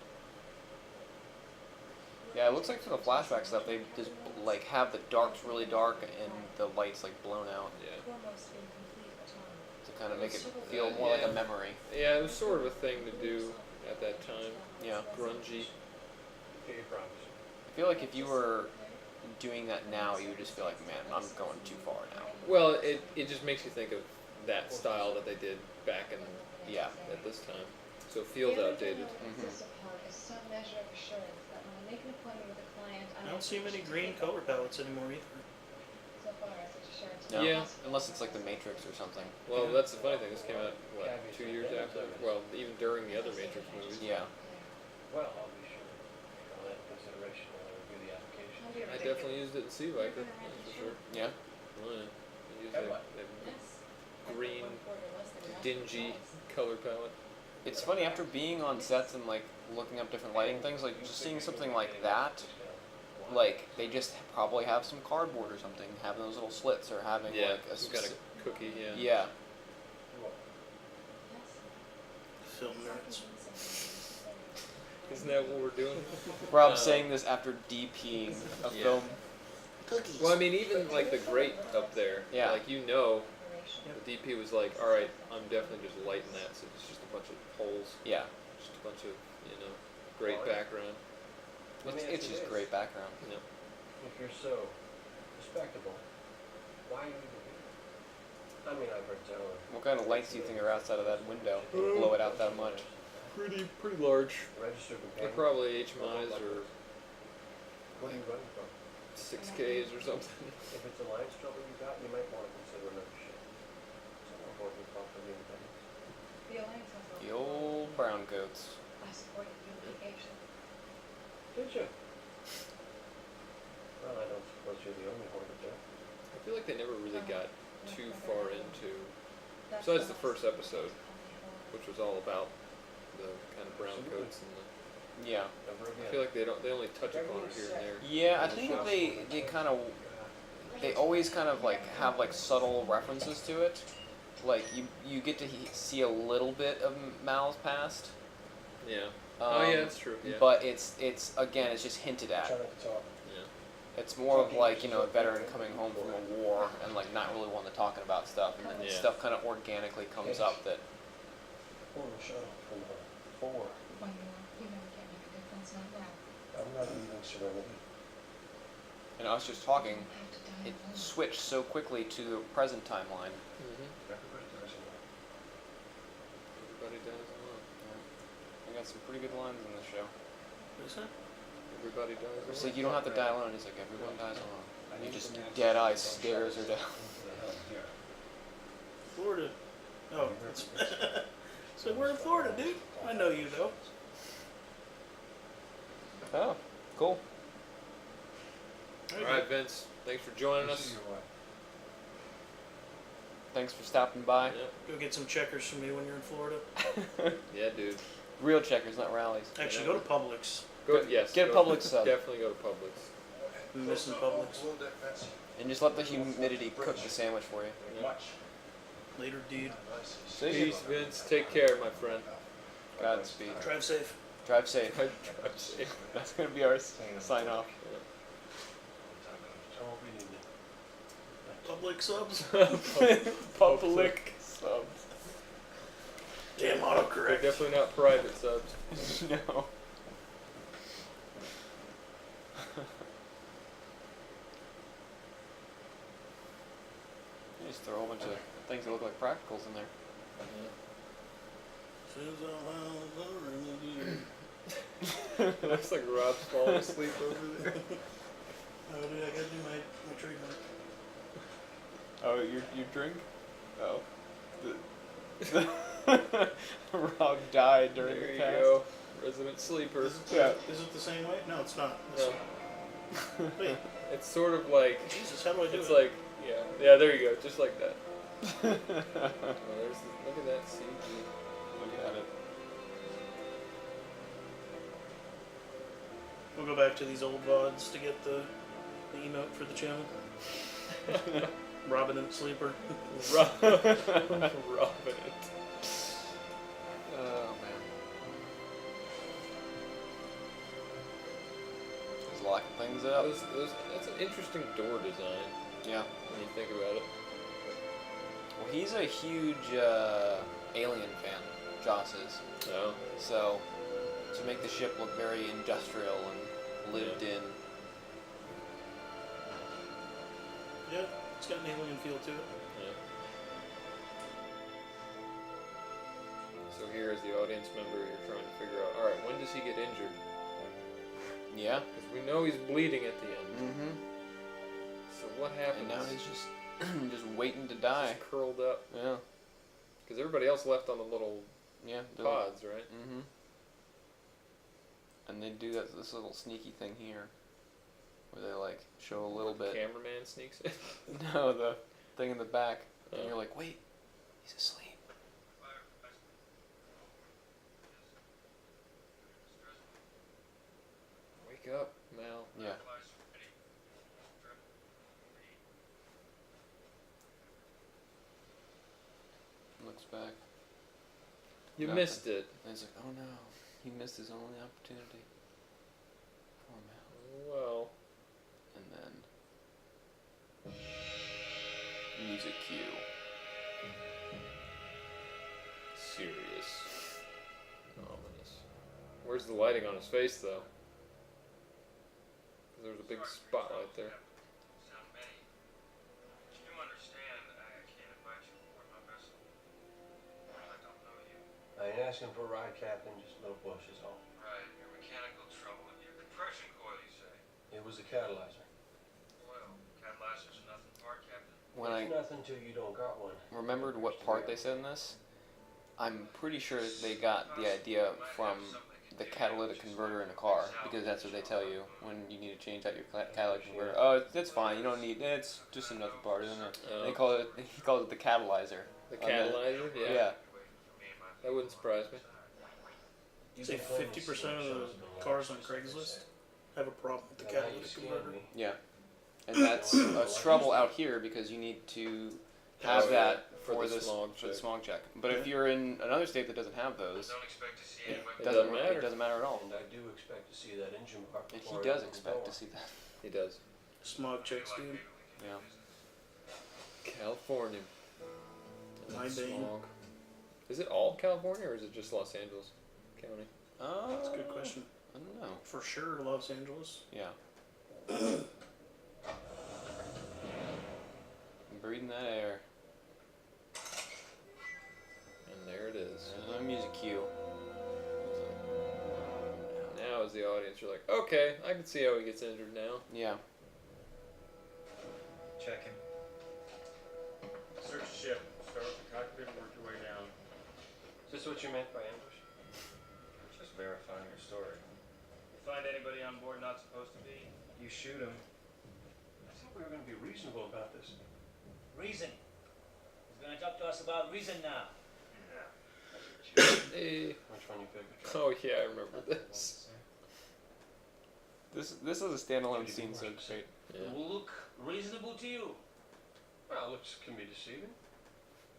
Yeah, it looks like for the flashback stuff, they just like have the darks really dark and the lights like blown out Yeah. Almost incomplete autonomy. to kind of make it feel more like a memory. Yeah, it was sort of a thing to do at that time. Yeah. Grungy. Okay, you promise. I feel like if you were doing that now, you would just feel like, man, I'm going too far now. Well, it just makes you think of that style that they did back in Yeah. at this time. So it feels outdated. Mhm. Insist upon is some measure of assurance that when I make an appointment with a client, I don't see many green color palettes anymore either. So far, such assurance is No. Yeah. possible. Unless it's like the Matrix or something. Well, that's the funny thing. This came out what 2 years after? Well, even during the other Matrix movies. Yeah. Well, I'll be sure to take all that into consideration when I review the application. I definitely used it in Sea Viper, that's for sure. Yeah. Oh, yeah. I used Have that, what? that green, dingy color palette. It's funny, after being on sets and like looking up different lighting things, like just seeing something like that, like they just probably have some cardboard or something, having those little slits or having Yeah, like a some kind of cookie, yeah. yeah. Film nerds. Isn't that what we're doing? Rob's saying this after DPing a Yeah. film. Well, I mean, even like the grate up there, Yeah. like the DP was like, all right, I'm definitely just lighting that, so it's just a bunch of holes, Yeah. just a bunch of, great background. Let me ask It's you just this. great background. Yeah. If you're so respectable, why are you even here? I mean, I've heard generally. What kind of lights do you think are outside of that window? Blow it out that much. Pretty large. Registered They're companion. probably HMIs or What are you running from? 6Ks or something. If it's alliance trouble you got, you might want to consider another ship. So I'm working for the independence. The Alliance has The old brown coats. I supported unification. Did you? Well, I don't suppose you're the only one to do. I feel like they never really got too far into, That's besides the last first place episode, on the which was all about the kind of brown Absolutely. coats and Yeah. Never again. I feel like they only touch upon it here and there. Yeah, I think they kind of they always kind of like have like subtle references to it. Like you get to see a little bit of Mal's past. Yeah. Oh yeah, that's true. Yeah. But it's again it's just hinted Try at. not to talk. Yeah. It's more of like a veteran coming home from a war and like not really wanting to talking about stuff, and then Yeah. stuff kind of organically comes up that Pull the shuttle from the 4. When you know you can't make a difference, not now. I'm not leaving Serenity. and us just talking, You have to die it alone. switched so quickly to the present timeline. Mm-hmm. Everybody does it. Everybody dies alone. I got some pretty good lines in the show. What is that? Everybody dies alone. It's like you don't have to die alone. He's like everyone dies alone. And he just dead eye stares her down. Florida. Oh, it's so we're in Florida, dude. I know you though. Oh, cool. All right, Vince. Thanks for joining us. Thanks for stopping by. Yep. Go get some checkers from me when you're in Florida. Yeah, dude. Real checkers, not rallies. Actually, go to Publix. Yes. Get a go- Publix sub. Definitely go to Publix. I'm missing Publix. And just let the humidity cook the sandwich for you. Yep. Later, dude. See you. Peace, Vince. Take care, my friend. Godspeed. Drive safe. Drive safe. Drive safe. That's gonna be our sign off. Public subs. Public subs. Damn They're autocorrect. definitely not private subs. No. You just throw a whole bunch of things that look like practicals in there. Looks like Rob's falling asleep over there. Oh, dude, I gotta do my trademark. Oh, your drink? Oh. Rob died during There the you cast. go. Resident sleeper. Is it the same way? No, it's not. No. Wait, It's sort of like, Jesus, how do I do it's it? like, yeah, there you go, just like that. Oh, look at that CG. Look at it. We'll go back to these old VODs to get the emote for the channel. Robin and Sleeper. Robin it. Oh man. He's locking things up. That's an interesting door design Yeah. when you think about it. Well, he's a huge Alien fan, Joss is. Oh. So, to make the ship look very industrial and lived in. Yeah, it's got an alien feel to it. Yeah. So here, as the audience member, you're trying to figure out, alright, when does he get injured? Yeah. Because we know he's bleeding at the end. Mm-hmm. So what happens? And now he's just just waiting to die. Just curled up. Yeah. Because everybody else left on the little pods, right? Mm-hmm. And they do this little sneaky thing here, where they like show a little bit. The cameraman sneaks in. No, the thing in the back, and you're like, wait, he's asleep. Wake up, Mal. Yeah. Looks back. You Nothing. missed it. And he's like, oh no, he missed his only opportunity. Poor Mal. Well. And then music cue. Serious. Ominous. Where's the lighting on his face, though? 'Cause there's a big spotlight there. I ain't asking for a ride, Captain, just no bush is all. Right, your mechanical trouble with your compression coil, you say? It was a catalyzer. Well, catalyzers are nothing part, Captain. When It's nothing till you don't got one. remembered what part they said in this, I'm pretty sure they got the idea from the catalytic converter in a car, because that's what they tell you when you need to change out your catalytic converter. Oh, it's fine. You don't need it. It's just another part, isn't it? And they call it. He calls it the catalyzer. The catalyzer? Yeah. Yeah. That wouldn't surprise me. Say 50% of the cars on Craigslist have a problem with the catalytic converter. Yeah. And that's a trouble out here because you need to have that for the smog check. But if you're in another state that doesn't have those, it doesn't matter. It doesn't matter at all. And I do expect to see that engine part. And before he I does open the expect door. to see that. He does. Smog checks, dude. Yeah. California. My bane. Smog. Is it all California or is it just Los Angeles County? That's a good question. I don't know. For sure, Los Angeles. Yeah. Breathing that air. And there it is. There's no music cue. Now as the audience, you're like, okay, I can see how he gets injured now. Yeah. Check him. Search the ship. Start with the cockpit and work your way down. Is this what you meant by ambush? Just verifying your story. You find anybody on board not supposed to be, you shoot him. I thought we were going to be reasonable about this. Reason. He's gonna talk to us about reason now. Hey. Which one you picked? Oh yeah, I remember this. This is a standalone scene, so great. Yeah. Will look reasonable to you. Well, looks can be deceiving.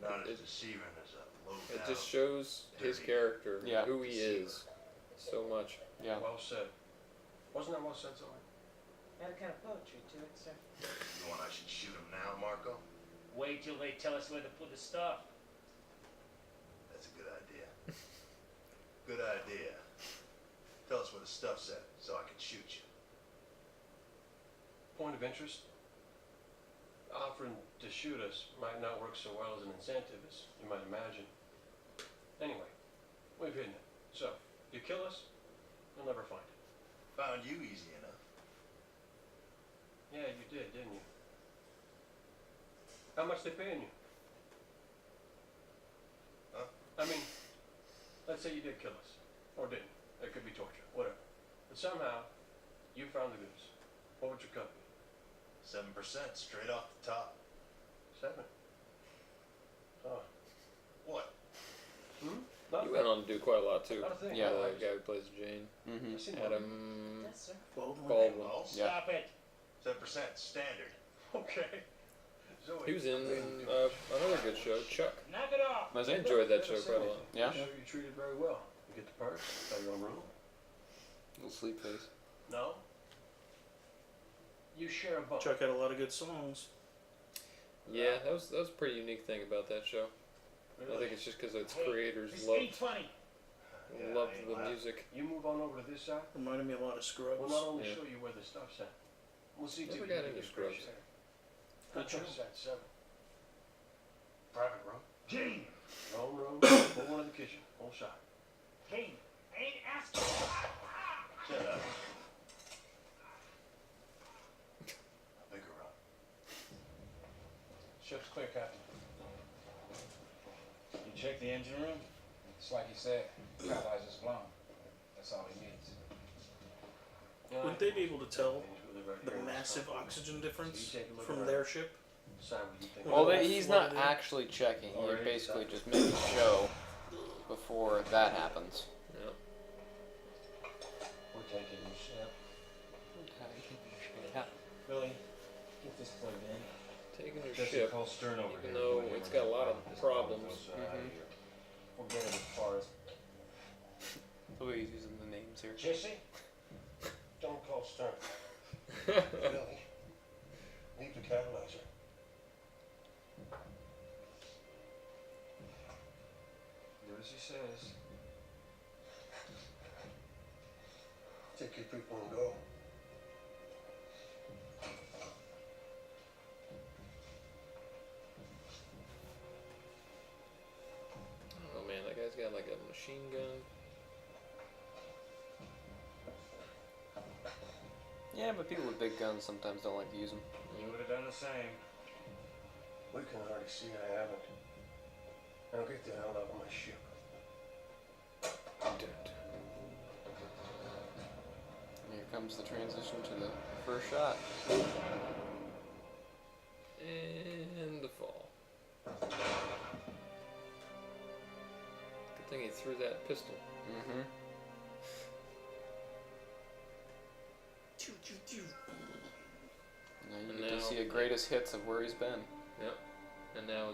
Not as deceiving as a low It just shows his character, Yeah. who he is, so much. Yeah. Well said. Wasn't that well said, Zoe? Got a kind of poetry to it, sir. You want I should shoot him now, Marco? Wait till they tell us where to put the stuff. That's a good idea. Good idea. Tell us where the stuff's at, so I can shoot you. Point of interest. Offering to shoot us might not work so well as an incentive as you might imagine. Anyway, we've hidden it. So, you kill us, you'll never find it. Found you easy enough. Yeah, you did, didn't you? How much they paying you? Huh? I mean, let's say you did kill us. Or didn't. It could be torture. Whatever. But somehow, you found the goods. What would your cut be? 7% straight off the top. 7. Oh. What? Nothing. You went on to do quite a lot too. Not a thing. Yeah. The guy who plays Jane. Mm-hmm. I seen Adam Yes, sir. Baldwin. Baldwin. Well, Yeah. Stop it. 7% standard. Okay. Zoe. He was in another good show, Chuck. Knock it off. Was I it? enjoyed that show quite a lot. Yeah? You treated very well. You get the perks, got your own room. Little sleep face. No. You share a bunk. Chuck had a lot of good songs. Yeah, that was a pretty unique thing about that show. Really? I think it's just because its Hey, creators It's loved 8:20. Yeah, loved I ain't the lying. music. You move on over to this side. Reminded me a lot of Scrubs. We'll not only Yeah. show you where the stuff's at. We'll see Never to got you into get Scrubs. fresh air. Good Contract show. is at 7. Private room. Gene. Your own room. Put one in the kitchen. Whole shot. Gene. I ain't asking. Shut up. A bigger room. Ship's clear, Captain. You check the engine room? It's like you said, catalyzer's blown. That's all he needs. Would they be able to tell Things really right the here in this massive company. oxygen So difference you take a look from around. their ship? Decide what you think. Well, Well, he's not flooded in. actually checking. He Already basically decided. just makes a show before that happens. Yeah. We're taking your ship. Billy, get this plugged in. Taking your Jesse, ship, call Stern over even here. though We'll it's hammer got a lot of down. This problems. goes out of Mhm. here. We'll get it as far as The way he's using the names here. Jesse. Don't call Stern. Billy, leave the catalyzer. Do as he says. Take your people and go. Oh man, that guy's got like a machine gun. Yeah, but people with big guns sometimes don't like to use them. You would have done the same. We can already see I haven't. Now get the hell out of my ship. Here comes the transition to the first shot. And the fall. Good thing he threw that pistol. Mm-hmm. Now you And get to now- see a greatest hits of where he's been. Yep. And now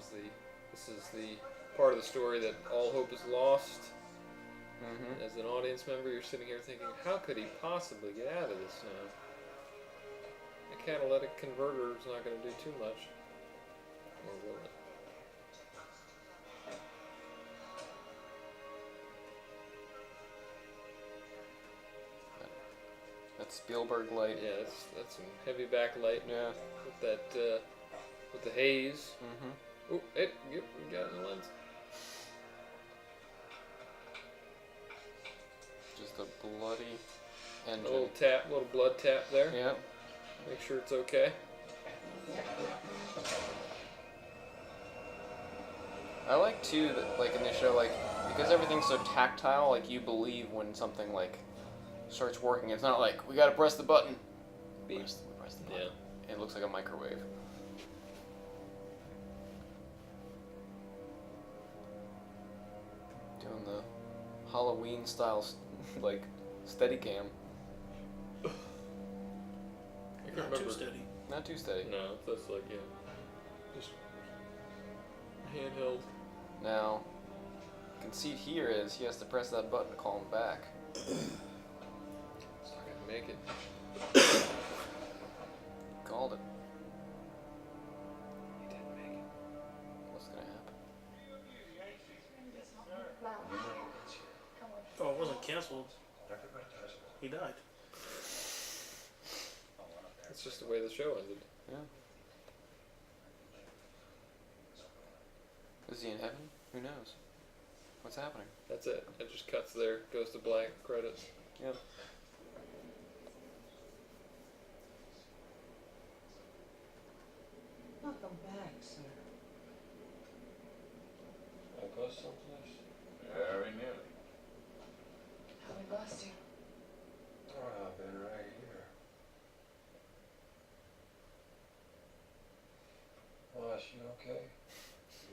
this is the part of the story that all hope is lost. Mm-hmm. As an audience member, you're sitting here thinking, how could he possibly get out of this now? A catalytic converter is not going to do too much. Or will it? That Spielberg light. Yeah, that's some heavy backlight Yeah. with that with the haze. Mm-hmm. Oh, hey, yep, we got it in the lens. Just a bloody engine. A little tap, little blood tap there. Yeah. Make sure it's okay. I like too that like in the show, like because everything's so tactile, like you believe when something like starts working. It's not like we gotta press the button. Beep. Press the button. Yeah. It looks like a microwave. Doing the Halloween style like Steadicam. I can Not remember. too steady. Not too steady. No, that's like, yeah. Just handheld. Now, conceit here is he has to press that button to call him back. It's not gonna make it. Called it. He didn't make it. What's gonna happen? Oh, it wasn't canceled. He died. That's just the way the show ended. Yeah. Is he in heaven? Who knows? What's happening? That's it. It just cuts there, goes to black, credits. Yep. Welcome back, sir. I go someplace? Very nearly. How we lost you. Oh, I've been right here. Oh, is she okay?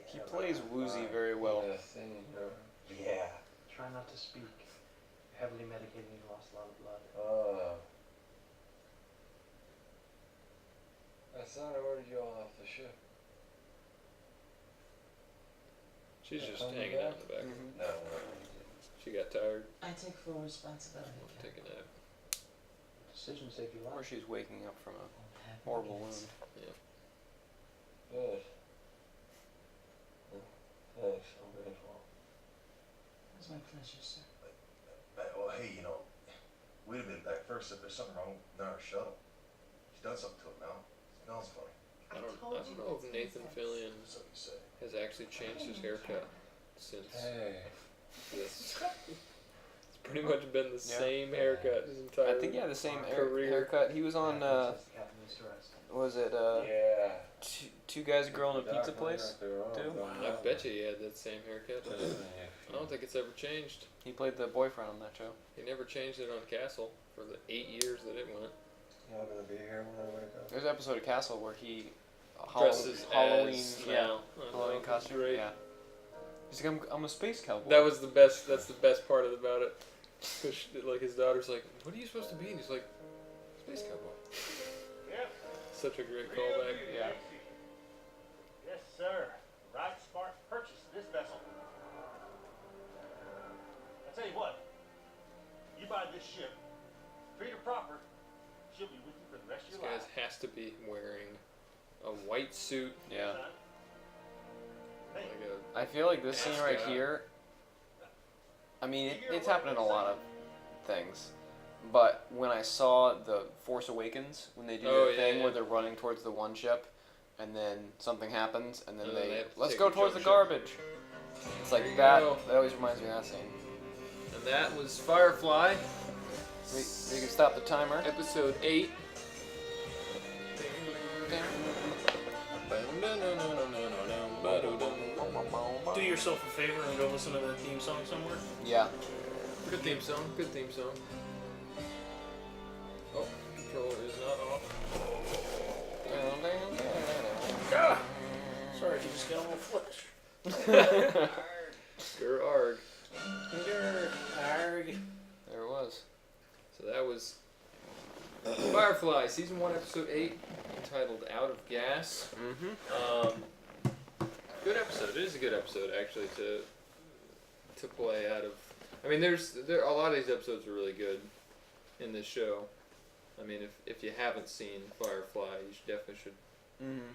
He plays Woozy very well. Yeah, thing in her. Yeah. Try not to speak. You're heavily medicated and you lost a lot of blood. I thought I ordered you all off the ship. She's They're just coming hanging out back? in the back. Mhm. No. She got tired. I take full responsibility. Take a nap. Decision saved your Or life. she's waking up from a Happy horrible days. wound. Good. Thanks, I'm grateful. It was my pleasure, sir. Well, hey, you know, we'd have been back first if there's something wrong with our shuttle. She's done something to it now. Smells funny. I don't know if Nathan Fillion So you say. has actually changed his haircut since Hey. this. It's pretty much been the Yeah. same haircut his entire I think the same career. haircut. He was on, The captain needs to rest. was it, Yeah. Two Guys, a Girl in a Pizza Place? too? I bet you he had that same haircut. I don't think it's ever changed. He played the boyfriend on that show. He never changed it on Castle for the 8 years that it went. Y'all gonna be here when I wake up? There's an episode of Castle where he Dresses Halloween, as yeah, Mal. Halloween costume, Great. yeah. He's like, I'm a space cowboy. That was the best. That's the best part about it. 'Cause like his daughter's like, "What are you supposed to be?" And he's like, "Space cowboy." Yep. Such a great callback. Yeah. Yes, sir. Right smart purchase of this vessel. I tell you what, you buy this ship, treat her proper, she'll be with you for the rest of This your guy life. has to be wearing a white suit. Yeah. Son. Hey, Like a, I feel like this scene right Ascot. here, I mean, it's happened in a lot of things. But when I saw the Force Awakens, when they do Oh, the yeah, thing yeah. where they're running towards the one ship, and then something happens, and then And then they they have to let's take go the towards the jump garbage. It's like There you that. go. That always reminds me of that scene. and that was Firefly, We can stop the timer. episode 8. Do yourself a favor and go listen to that theme song somewhere. Yeah. Good theme song. Good theme song. Oh, controller is not off. Ah! Sorry if you just got a little flesh. Gur arg. Arg. There it was. So that was Firefly, season 1, episode 8, entitled "Out of Gas." Mm-hmm. Good episode. It is a good episode, actually, to play out of. I mean, there a lot of these episodes are really good in this show. I mean, if you haven't seen Firefly, you definitely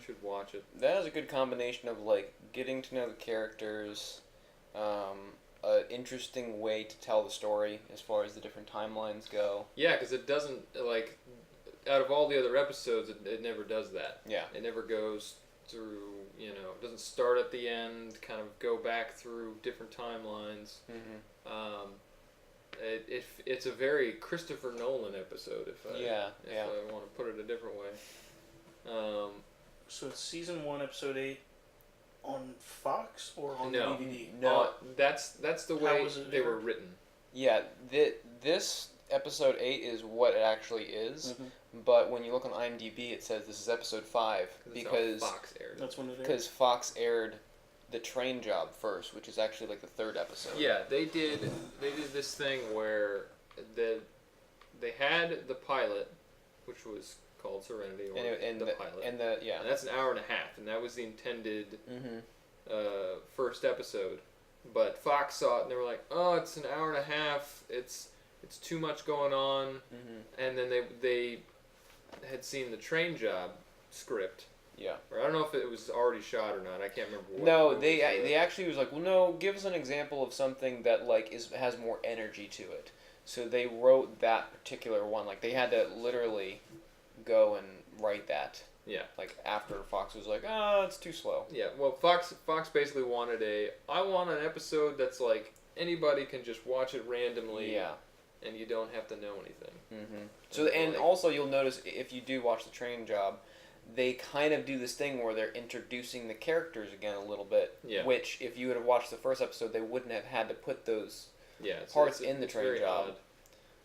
should watch it. That is a good combination of like getting to know the characters, an interesting way to tell the story as far as the different timelines go. Yeah, because it doesn't like out of all the other episodes, it never does that. Yeah. It never goes through. It doesn't start at the end. Kind of go back through different timelines. Mm-hmm. It's a very Christopher Nolan episode, if I want to put it a different way. So it's season 1, episode 8 on Fox or on No. DVD? No. That's the way was it they were aired? written. Yeah, this episode 8 is what it actually is, Mhm. but when you look on IMDb, it says this is episode 5 That's because how Fox aired. That's when it aired. because Fox aired the train job first, which is actually like the 3rd episode. Yeah, they did this thing where they had the pilot, which was called Serenity, or and the pilot, and that's an hour and a half, and that was the intended Mhm. first episode. But Fox saw it and they were like, "Oh, it's an hour and a half. It's too much going on." Mhm. And then they had seen the train job script. Yeah. Or I don't know if it was already shot or not. I can't remember. No, they actually was like, well, no, give us an example of something that like has more energy to it. So they wrote that particular one. Like they had to literally go and write that. Yeah. Like after Fox was like, oh, it's too slow. Yeah. Well, Fox basically wanted I want an episode that's like anybody can just watch it randomly. Yeah. And you don't have to know anything. Mm-hmm. So and also you'll notice if you do watch the train job, they kind of do this thing where they're introducing the characters again a little bit. Yeah. Which, if you would have watched the first episode, they wouldn't have had to put those it's parts in the train very job.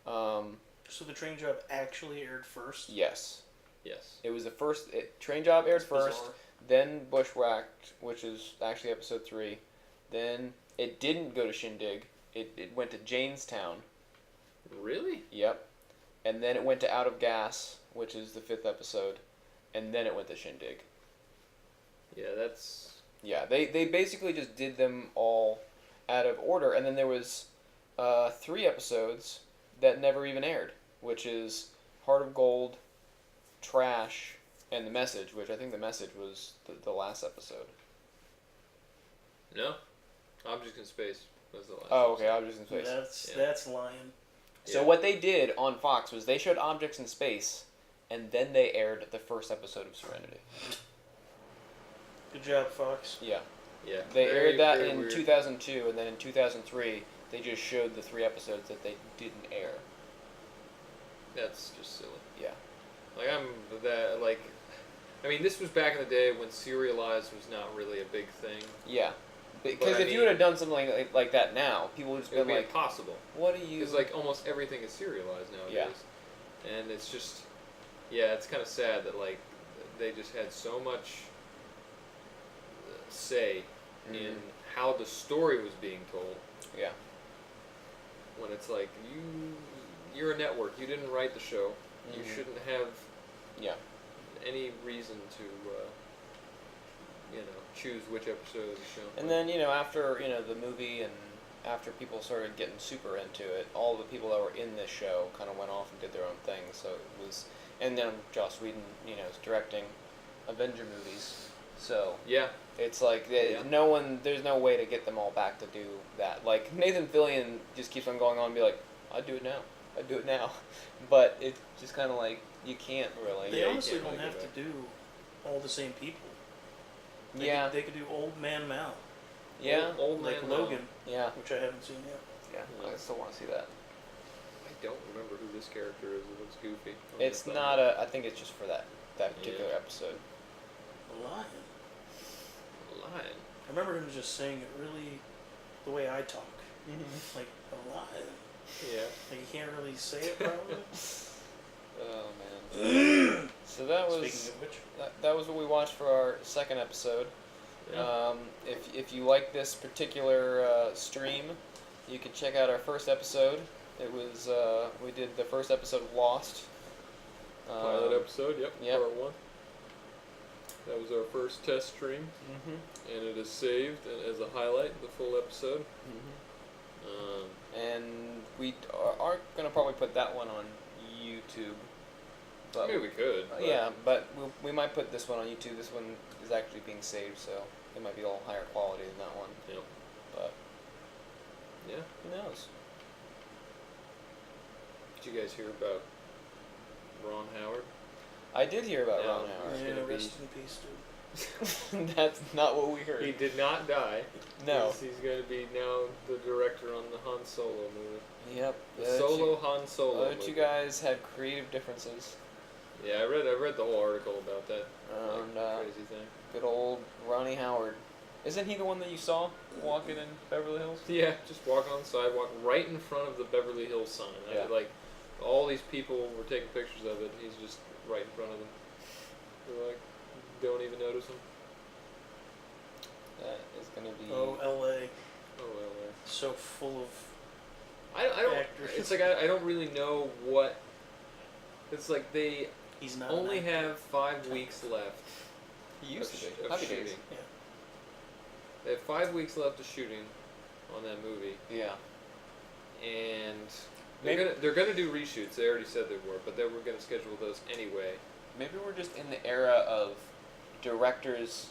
odd. So the train job actually aired first? Yes. Yes. It was the first... train job aired That's first, bizarre. then Bushwhacked, which is actually episode 3. Then it didn't go to Shindig. It went to Janestown. Really? Yep. And then it went to Out of Gas, which is the 5th episode. And then it went to Shindig. Yeah, that's... Yeah, they basically just did them all out of order. And then there was 3 episodes that never even aired, which is Heart of Gold, Trash, and The Message, which I think The Message was the last episode. No. Objects in Space was the last Oh, okay, episode. Objects in Space. That's lying. So Yeah. what they did on Fox was they showed Objects in Space, and then they aired the first episode of Serenity. Good job, Fox. Yeah. Yeah. They very, aired that very in weird. 2002, and then in 2003, they just showed the 3 episodes that they didn't air. That's just silly. Yeah. Like, I mean, this was back in the day when serialized was not really a big thing. Yeah. But, Because I if you mean- would have done something like that now, people would just It would be be like, impossible. what are you... Because, like, almost everything is serialized nowadays. Yeah. And it's just... Yeah, it's kind of sad that, like, they just had so much say in how the story was being told. Yeah. When it's like, you're a network. You didn't write the show. You Mhm. shouldn't have Yeah. any reason to, choose which episode of the show. And then, after, the movie and after people started getting super into it, all the people that were in this show kind of went off and did their own thing. So it was... And then Joss Whedon, is directing Avenger movies. So... Yeah. It's like, Yeah. there's no way to get them all back to do that. Like, Nathan Fillion just keeps on going on and be like, I'd do it now. I'd do it now. But it's just kind of like, you can't really. They you honestly can't don't really have go to do all the same people. Yeah. They could do Old Man Mal. Yeah. Old Like Man Mal. Logan. Yeah. Which I haven't seen yet. Yeah. I still want to see that. I don't remember who this character is. It looks goofy. It's not a... I think it's just for that particular Yeah. episode. A lion. Lion. I remember him just saying it really the way I talk. Like, a lion. Yeah. Like, you can't really say it properly. Oh, man. So that was... Speaking of which. That was what we watched for our second episode. Yeah. If you like this particular stream, you can check out our first episode. It was we did the first episode of Lost. Pilot episode, yep. Yep. Part 1. That was our first test stream, Mm-hmm. and it is saved as a highlight, the full episode. Mm-hmm. And we aren't gonna probably put that one on YouTube. But Maybe we could. But yeah, but we might put this one on YouTube. This one is actually being saved, so it might be a little higher quality than that one. Yep. But Yeah. who knows? Did you guys hear about Ron Howard? I did hear about Yeah. Ron Howard. Yeah, gonna be- rest in peace, dude. That's not what we heard. He did not die. No. He's going to be now the director on the Han Solo movie. Yep. The Solo Han Solo Other movie. two guys had creative differences. Yeah, I read the whole article about that And crazy thing. good old Ronnie Howard. Isn't he the one that you saw walking in Beverly Hills? Yeah, just walking on the sidewalk right in front of the Beverly Hills sign. Yeah. Like, all these people were taking pictures of it, and he's just right in front of them. They're like, don't even notice him. That is gonna be. Oh, L.A. Oh, well, So full of I don't. actors. It's like I don't really know what. It's like they He's not only an actor. have 5 weeks left. He used of to sh- be. of Happy shooting. Days. Yeah. They have 5 weeks left of shooting on that movie, Yeah. and Maybe- they're gonna do reshoots. They already said they were, but they were gonna schedule those anyway. Maybe we're just in the era of directors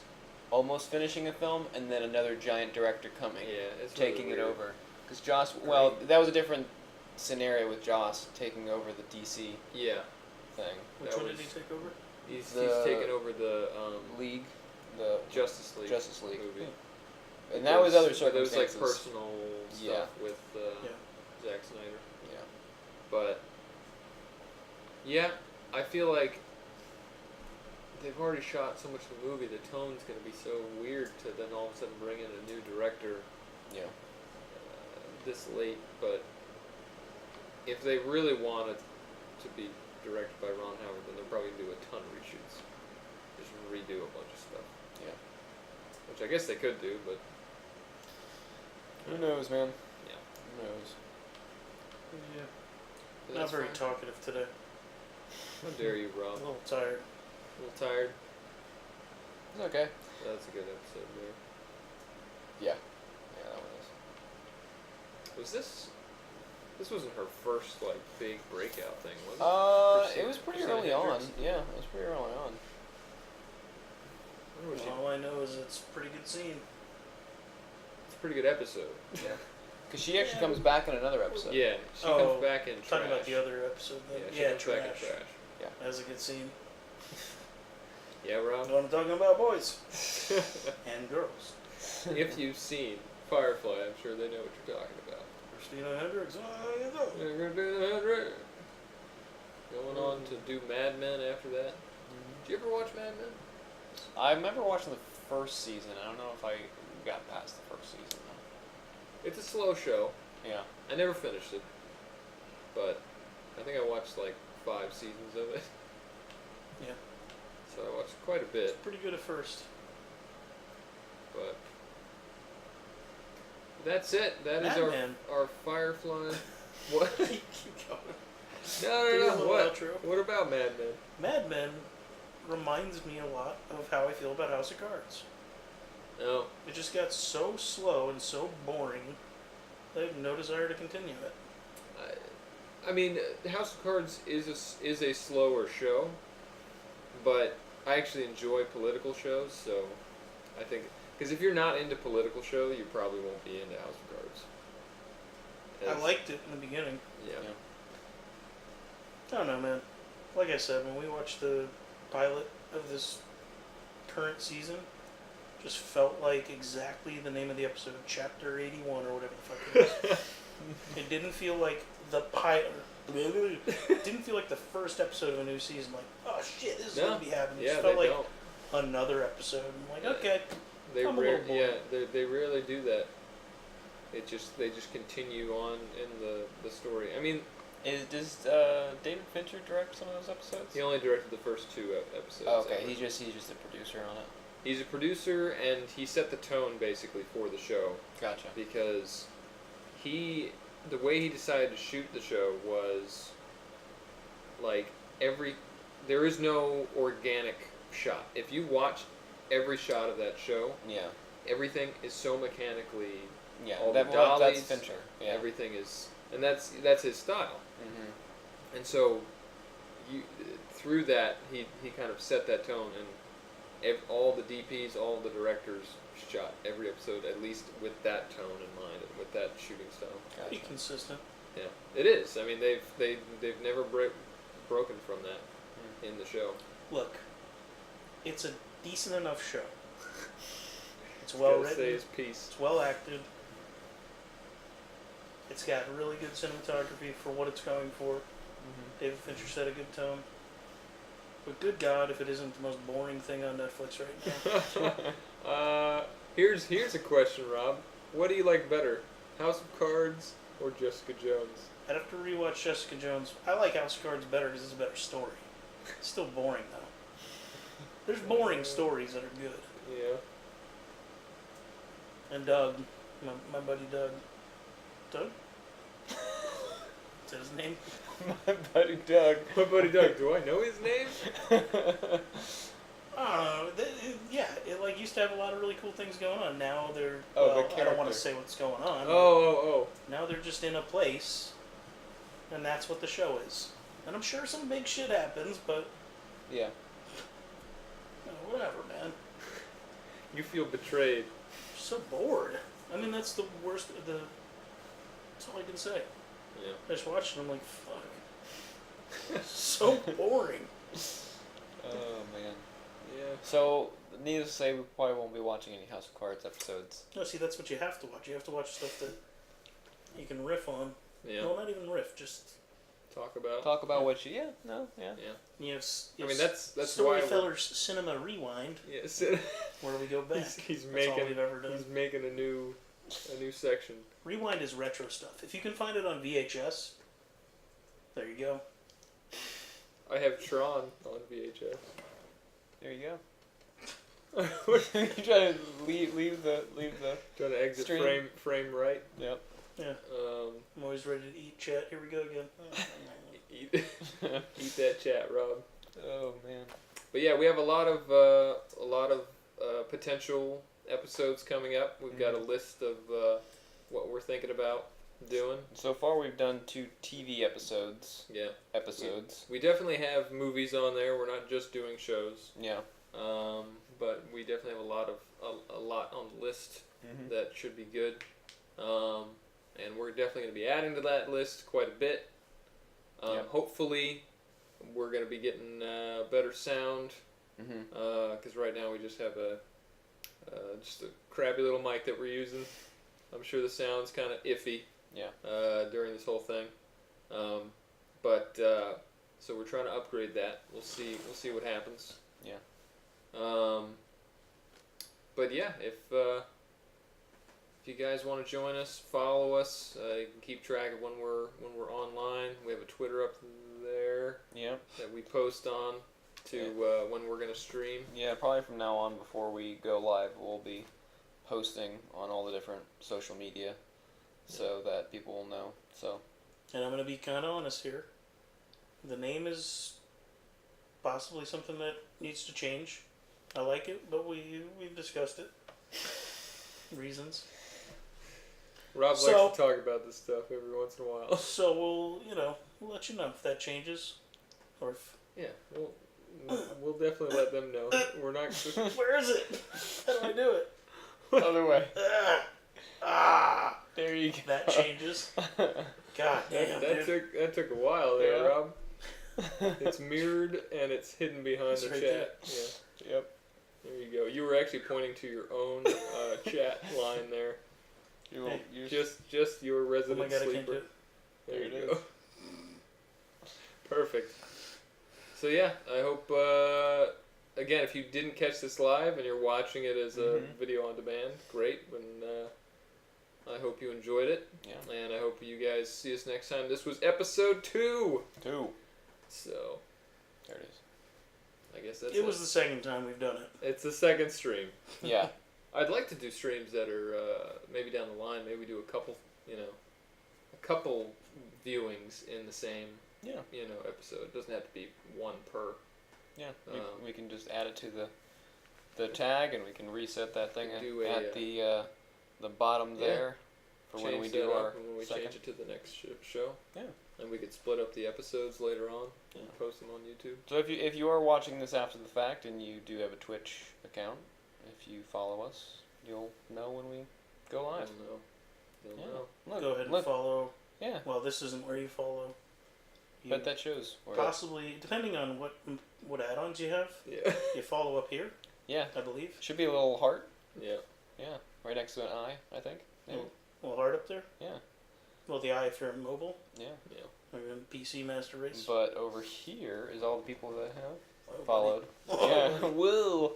almost finishing a film and then another giant director coming, Yeah, it's really taking it weird. over. Because Joss, well, that was a different scenario with Joss taking over the DC Yeah, thing. Which that one did was- he take over? he's The taken over the League, the Justice League Justice League. movie. And that was other But it was like circumstances. personal stuff Yeah. with Yeah. Zack Snyder. Yeah. But yeah, I feel like they've already shot so much of the movie. The tone's going to be so weird to then all of a sudden bring in a new director. Yeah. This late, but if they really want it to be directed by Ron Howard, then they're probably going to do a ton of reshoots. Just redo a bunch of stuff. Yeah. Which I guess they could do, but... Who knows, man? Yeah. Who knows? Yeah. But Not that's very fine. talkative today. How dare you, A Rob? little tired. A little tired? It's okay. That's a good episode there. Yeah. Yeah, that one is. Was this... This wasn't her first, like, big breakout thing, was it? It was pretty Christina early on. Hendricks? Yeah, it was pretty early on. I wonder what she... All I know is it's a pretty good scene. It's a pretty good episode. Yeah. Because she actually comes back in another episode. Yeah, she Oh, comes back in Talking about Trash. the other episode. Then. Yeah, she Yeah, comes back in Trash. That was a good scene. Yeah, Rob? Know what I'm talking about, boys and girls. If you've seen Firefly, I'm sure they know what you're talking about. Christina Hendricks. Oh, you know. They're gonna do that, right? Going on to do Mad Men after that. Did you ever watch Mad Men? I remember watching the first season. I don't know if I got past the first season though. It's a slow show. Yeah. I never finished it, but I think I watched like 5 seasons of it. Yeah. So I watched quite a bit, Pretty good at first. but that's it. That is Mad Men. our Firefly. What? Keep going. Do No, a no. little What? outro. What about Mad Men? Mad Men reminds me a lot of how I feel about House of Cards. No. It just got so slow and so boring. I have no desire to continue it. I mean, House of Cards is a slower show, but I actually enjoy political shows, so I think because if you're not into political show, you probably won't be into House of Cards. I liked it in the beginning. Yeah. I don't know, man. Like I said, when we watched the pilot of this current season, just felt like exactly the name of the episode, Chapter 81 or whatever the fuck it is. It didn't feel like the pilot. It didn't feel like the first episode of a new season. Like, oh shit, this is No. gonna be happening. It Yeah, just they felt like don't. another episode. I'm like, okay, They I'm a little bored. they rarely do that. They just continue on in the story. I mean, Does David Fincher direct some of those episodes? he only directed the first 2 episodes. Oh, okay, ever. he's just a producer on it. He's a producer, and he set the tone basically for the show. Gotcha. Because the way he decided to shoot the show was like there is no organic shot. If you watch every shot of that show, Yeah. everything is so mechanically. Yeah. All That, the well, that's dollies, Fincher. Yeah. Everything is, and that's his style. Mm-hmm. And so, through that, he kind of set that tone, and all the DPs, all the directors shot every episode at least with that tone in mind and with that shooting style. pretty consistent. Yeah, it is. I mean, they've never broken from that in the show. Look, it's a decent enough show. It's well Gotta say written. his piece. It's well acted. It's got really good cinematography for what it's going for. David Fincher set a good tone. But good God, if it isn't the most boring thing on Netflix right now. Here's a question, Rob. What do you like better, House of Cards or Jessica Jones? I'd have to rewatch Jessica Jones. I like House of Cards better because it's a better story. It's still boring though. There's boring stories that are good. Yeah. And Doug, my buddy Doug. Doug? Is that his name? My buddy Doug. My buddy Doug. Do I know his name? I don't know. Yeah, it like used to have a lot of really cool things going on. Now they're Oh, well, the I don't want character. to say what's going on. Oh. Now they're just in a place, and that's what the show is. And I'm sure some big shit happens, but Yeah. whatever, man. You feel betrayed. I'm so bored. I mean, that's the worst. That's all I can say. Yeah. I just watched it. I'm like, fuck. So boring. Oh man. Yeah. So, needless to say, we probably won't be watching any House of Cards episodes. No, see, that's what you have to watch. You have to watch stuff that you can riff on. Yeah. No, not even riff. Just talk about. Talk about what you. Yeah. No. Yeah. You have, I mean, that's why Storyteller's Cinema Rewind, Yes. where we go back. He's That's all making. we've ever done. He's making a new section. Rewind is retro stuff. If you can find it on VHS, there you go. I have Tron on VHS. There you go. You try to leave the. Trying to exit Stream. frame right. Yep. Yeah. I'm always ready to eat chat. Here we go again. Eat that chat, Rob. Oh man. But yeah, we have a lot of potential episodes coming up. We've got a list of what we're thinking about doing. So far, we've done 2 TV episodes. Yeah. Episodes. We definitely have movies on there. We're not just doing shows. Yeah. But we definitely have a lot on the list that should be good. And we're definitely going to be adding to that list quite a bit. Hopefully, we're going to be getting better sound. Because right now we just have a crappy little mic that we're using. I'm sure the sound's kind of iffy. Yeah. During this whole thing. So we're trying to upgrade that. We'll see what happens. Yeah. But yeah, if you guys want to join us, follow us. You can keep track of when we're online. We have a Twitter up there. Yeah. That we post on to when we're gonna stream. Yeah, probably from now on, before we go live, we'll be posting on all the different social media, so that people will know. So. And I'm gonna be kind of honest here. The name is possibly something that needs to change. I like it, but we've discussed it. Reasons. Rob likes to talk about this stuff every once in a while. So we'll let you know if that changes, or if we'll definitely let them know. We're not. Where is it? How do I do it? Other way. There you go. That changes. God damn. That took a while there, Rob. It's mirrored and it's hidden behind the right chat. Yeah. Yep. There you go. You were actually pointing to your own chat line there. Just your resident sleeper. There you go. Perfect. So yeah, I hope again, if you didn't catch this live and you're watching it as a video on demand, great. I hope you enjoyed it. Yeah. And I hope you guys see us next time. This was episode 2. So there it is. I guess that's it. Was the second time we've done it. It's the second stream. Yeah. I'd like to do streams that are maybe down the line. Maybe do a couple viewings in the same episode. It doesn't have to be one per. Yeah. We can just add it to the tag, and we can reset that thing at the bottom there for when we do our second. Change it to the next show. Yeah. And we could split up the episodes later on and post them on YouTube. So if you are watching this after the fact and you do have a Twitch account, if you follow us, you'll know when we go live. You'll know. Look, go ahead and follow. Yeah. Well, this isn't where you follow. But that shows. Possibly, depending on what add-ons you have. Yeah. You follow up here. Yeah. I believe. Should be a little heart. Yeah. Yeah. Right next to an eye, I think. Yeah. A little heart up there. Yeah. Well, the eye if you're mobile. Yeah. Yeah. Or you're in PC Master Race. But over here is all the people that have followed. Yeah. Woo.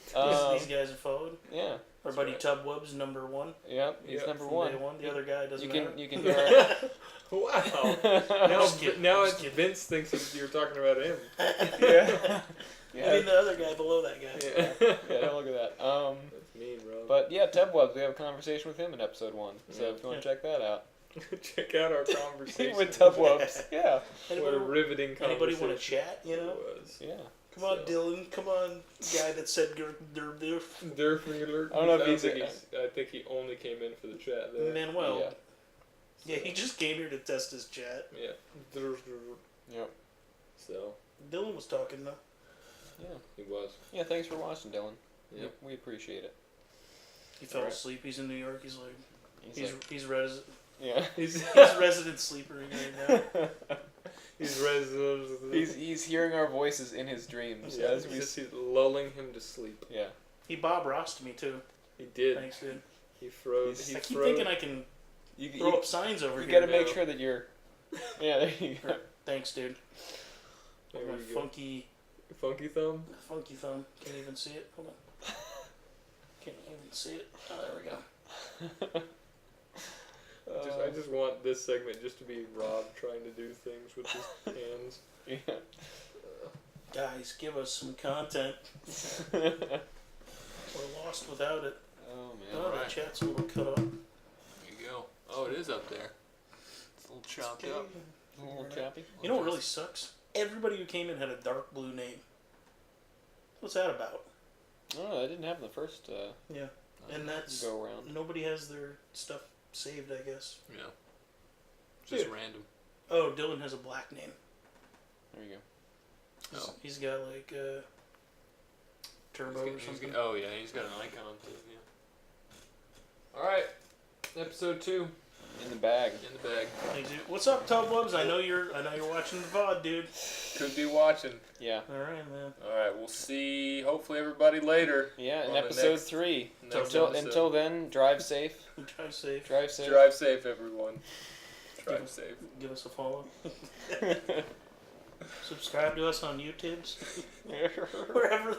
These guys are followed. Yeah. Our buddy Tubwub's number 1. Yep, he's number 1. Day 1. The other guy doesn't. You can hear our... Wow. Now Vince thinks you're talking about him. Yeah. I mean the other guy below that guy. Yeah, look at that. That's mean, bro. But yeah, Tubwubs, we have a conversation with him in episode 1. So if you want to check that out. Check out our conversation with Tubwubs. Yeah. What a riveting conversation. Anybody want to chat, you know? Yeah. Come on, Dylan. Come on, guy that said derf. Derf alert. I don't know if I think he only came in for the chat there. Manuel. Yeah, he just came here to test his chat. Yeah. Yep. So. Dylan was talking though. Yeah, he was. Yeah, thanks for watching, Dylan. Yep. We appreciate it. He fell asleep. He's in New York. He's like, he's resident. Yeah. He's resident sleeper right now. He's resident. He's hearing our voices in his dreams as we lulling him to sleep. Yeah. He Bob Rossed me too. He did. Thanks, dude. He froze. I keep thinking I can throw up signs over you here. You got to make sure that you're Yeah, there you go. Thanks, dude. There My we go. funky thumb. Can't even see it. Hold on. Can't even see it. Oh, there we go. I just want this segment just to be Rob trying to do things with his hands. Yeah. Guys, give us some content. We're lost without it. Oh, man. Oh, Alright. the chat's a little cut off. There you go. Oh, it is up there. It's a little chopped up. A little choppy. You know what really sucks? Everybody who came in had a dark blue name. What's that about? Oh, that didn't happen the first Yeah. And that's go around. nobody has their stuff saved, I guess. Yeah. Just Dude. random. Oh, Dylan has a black name. There you go. He's got like turbo or something. Oh yeah, he's got an icon too. Yeah. All right, episode 2 In the bag. in the bag. Hey, dude. What's up, Tubwubs? I know you're watching the VOD, dude. Could be watching. Yeah. All right, man. All right, we'll see. Hopefully everybody later. Yeah, in On the episode next- 3. next Until episode. then, drive safe. Drive safe. Drive safe. Drive safe, everyone. Drive safe. Give us a follow. Subscribe to us on YouTube. Wherever.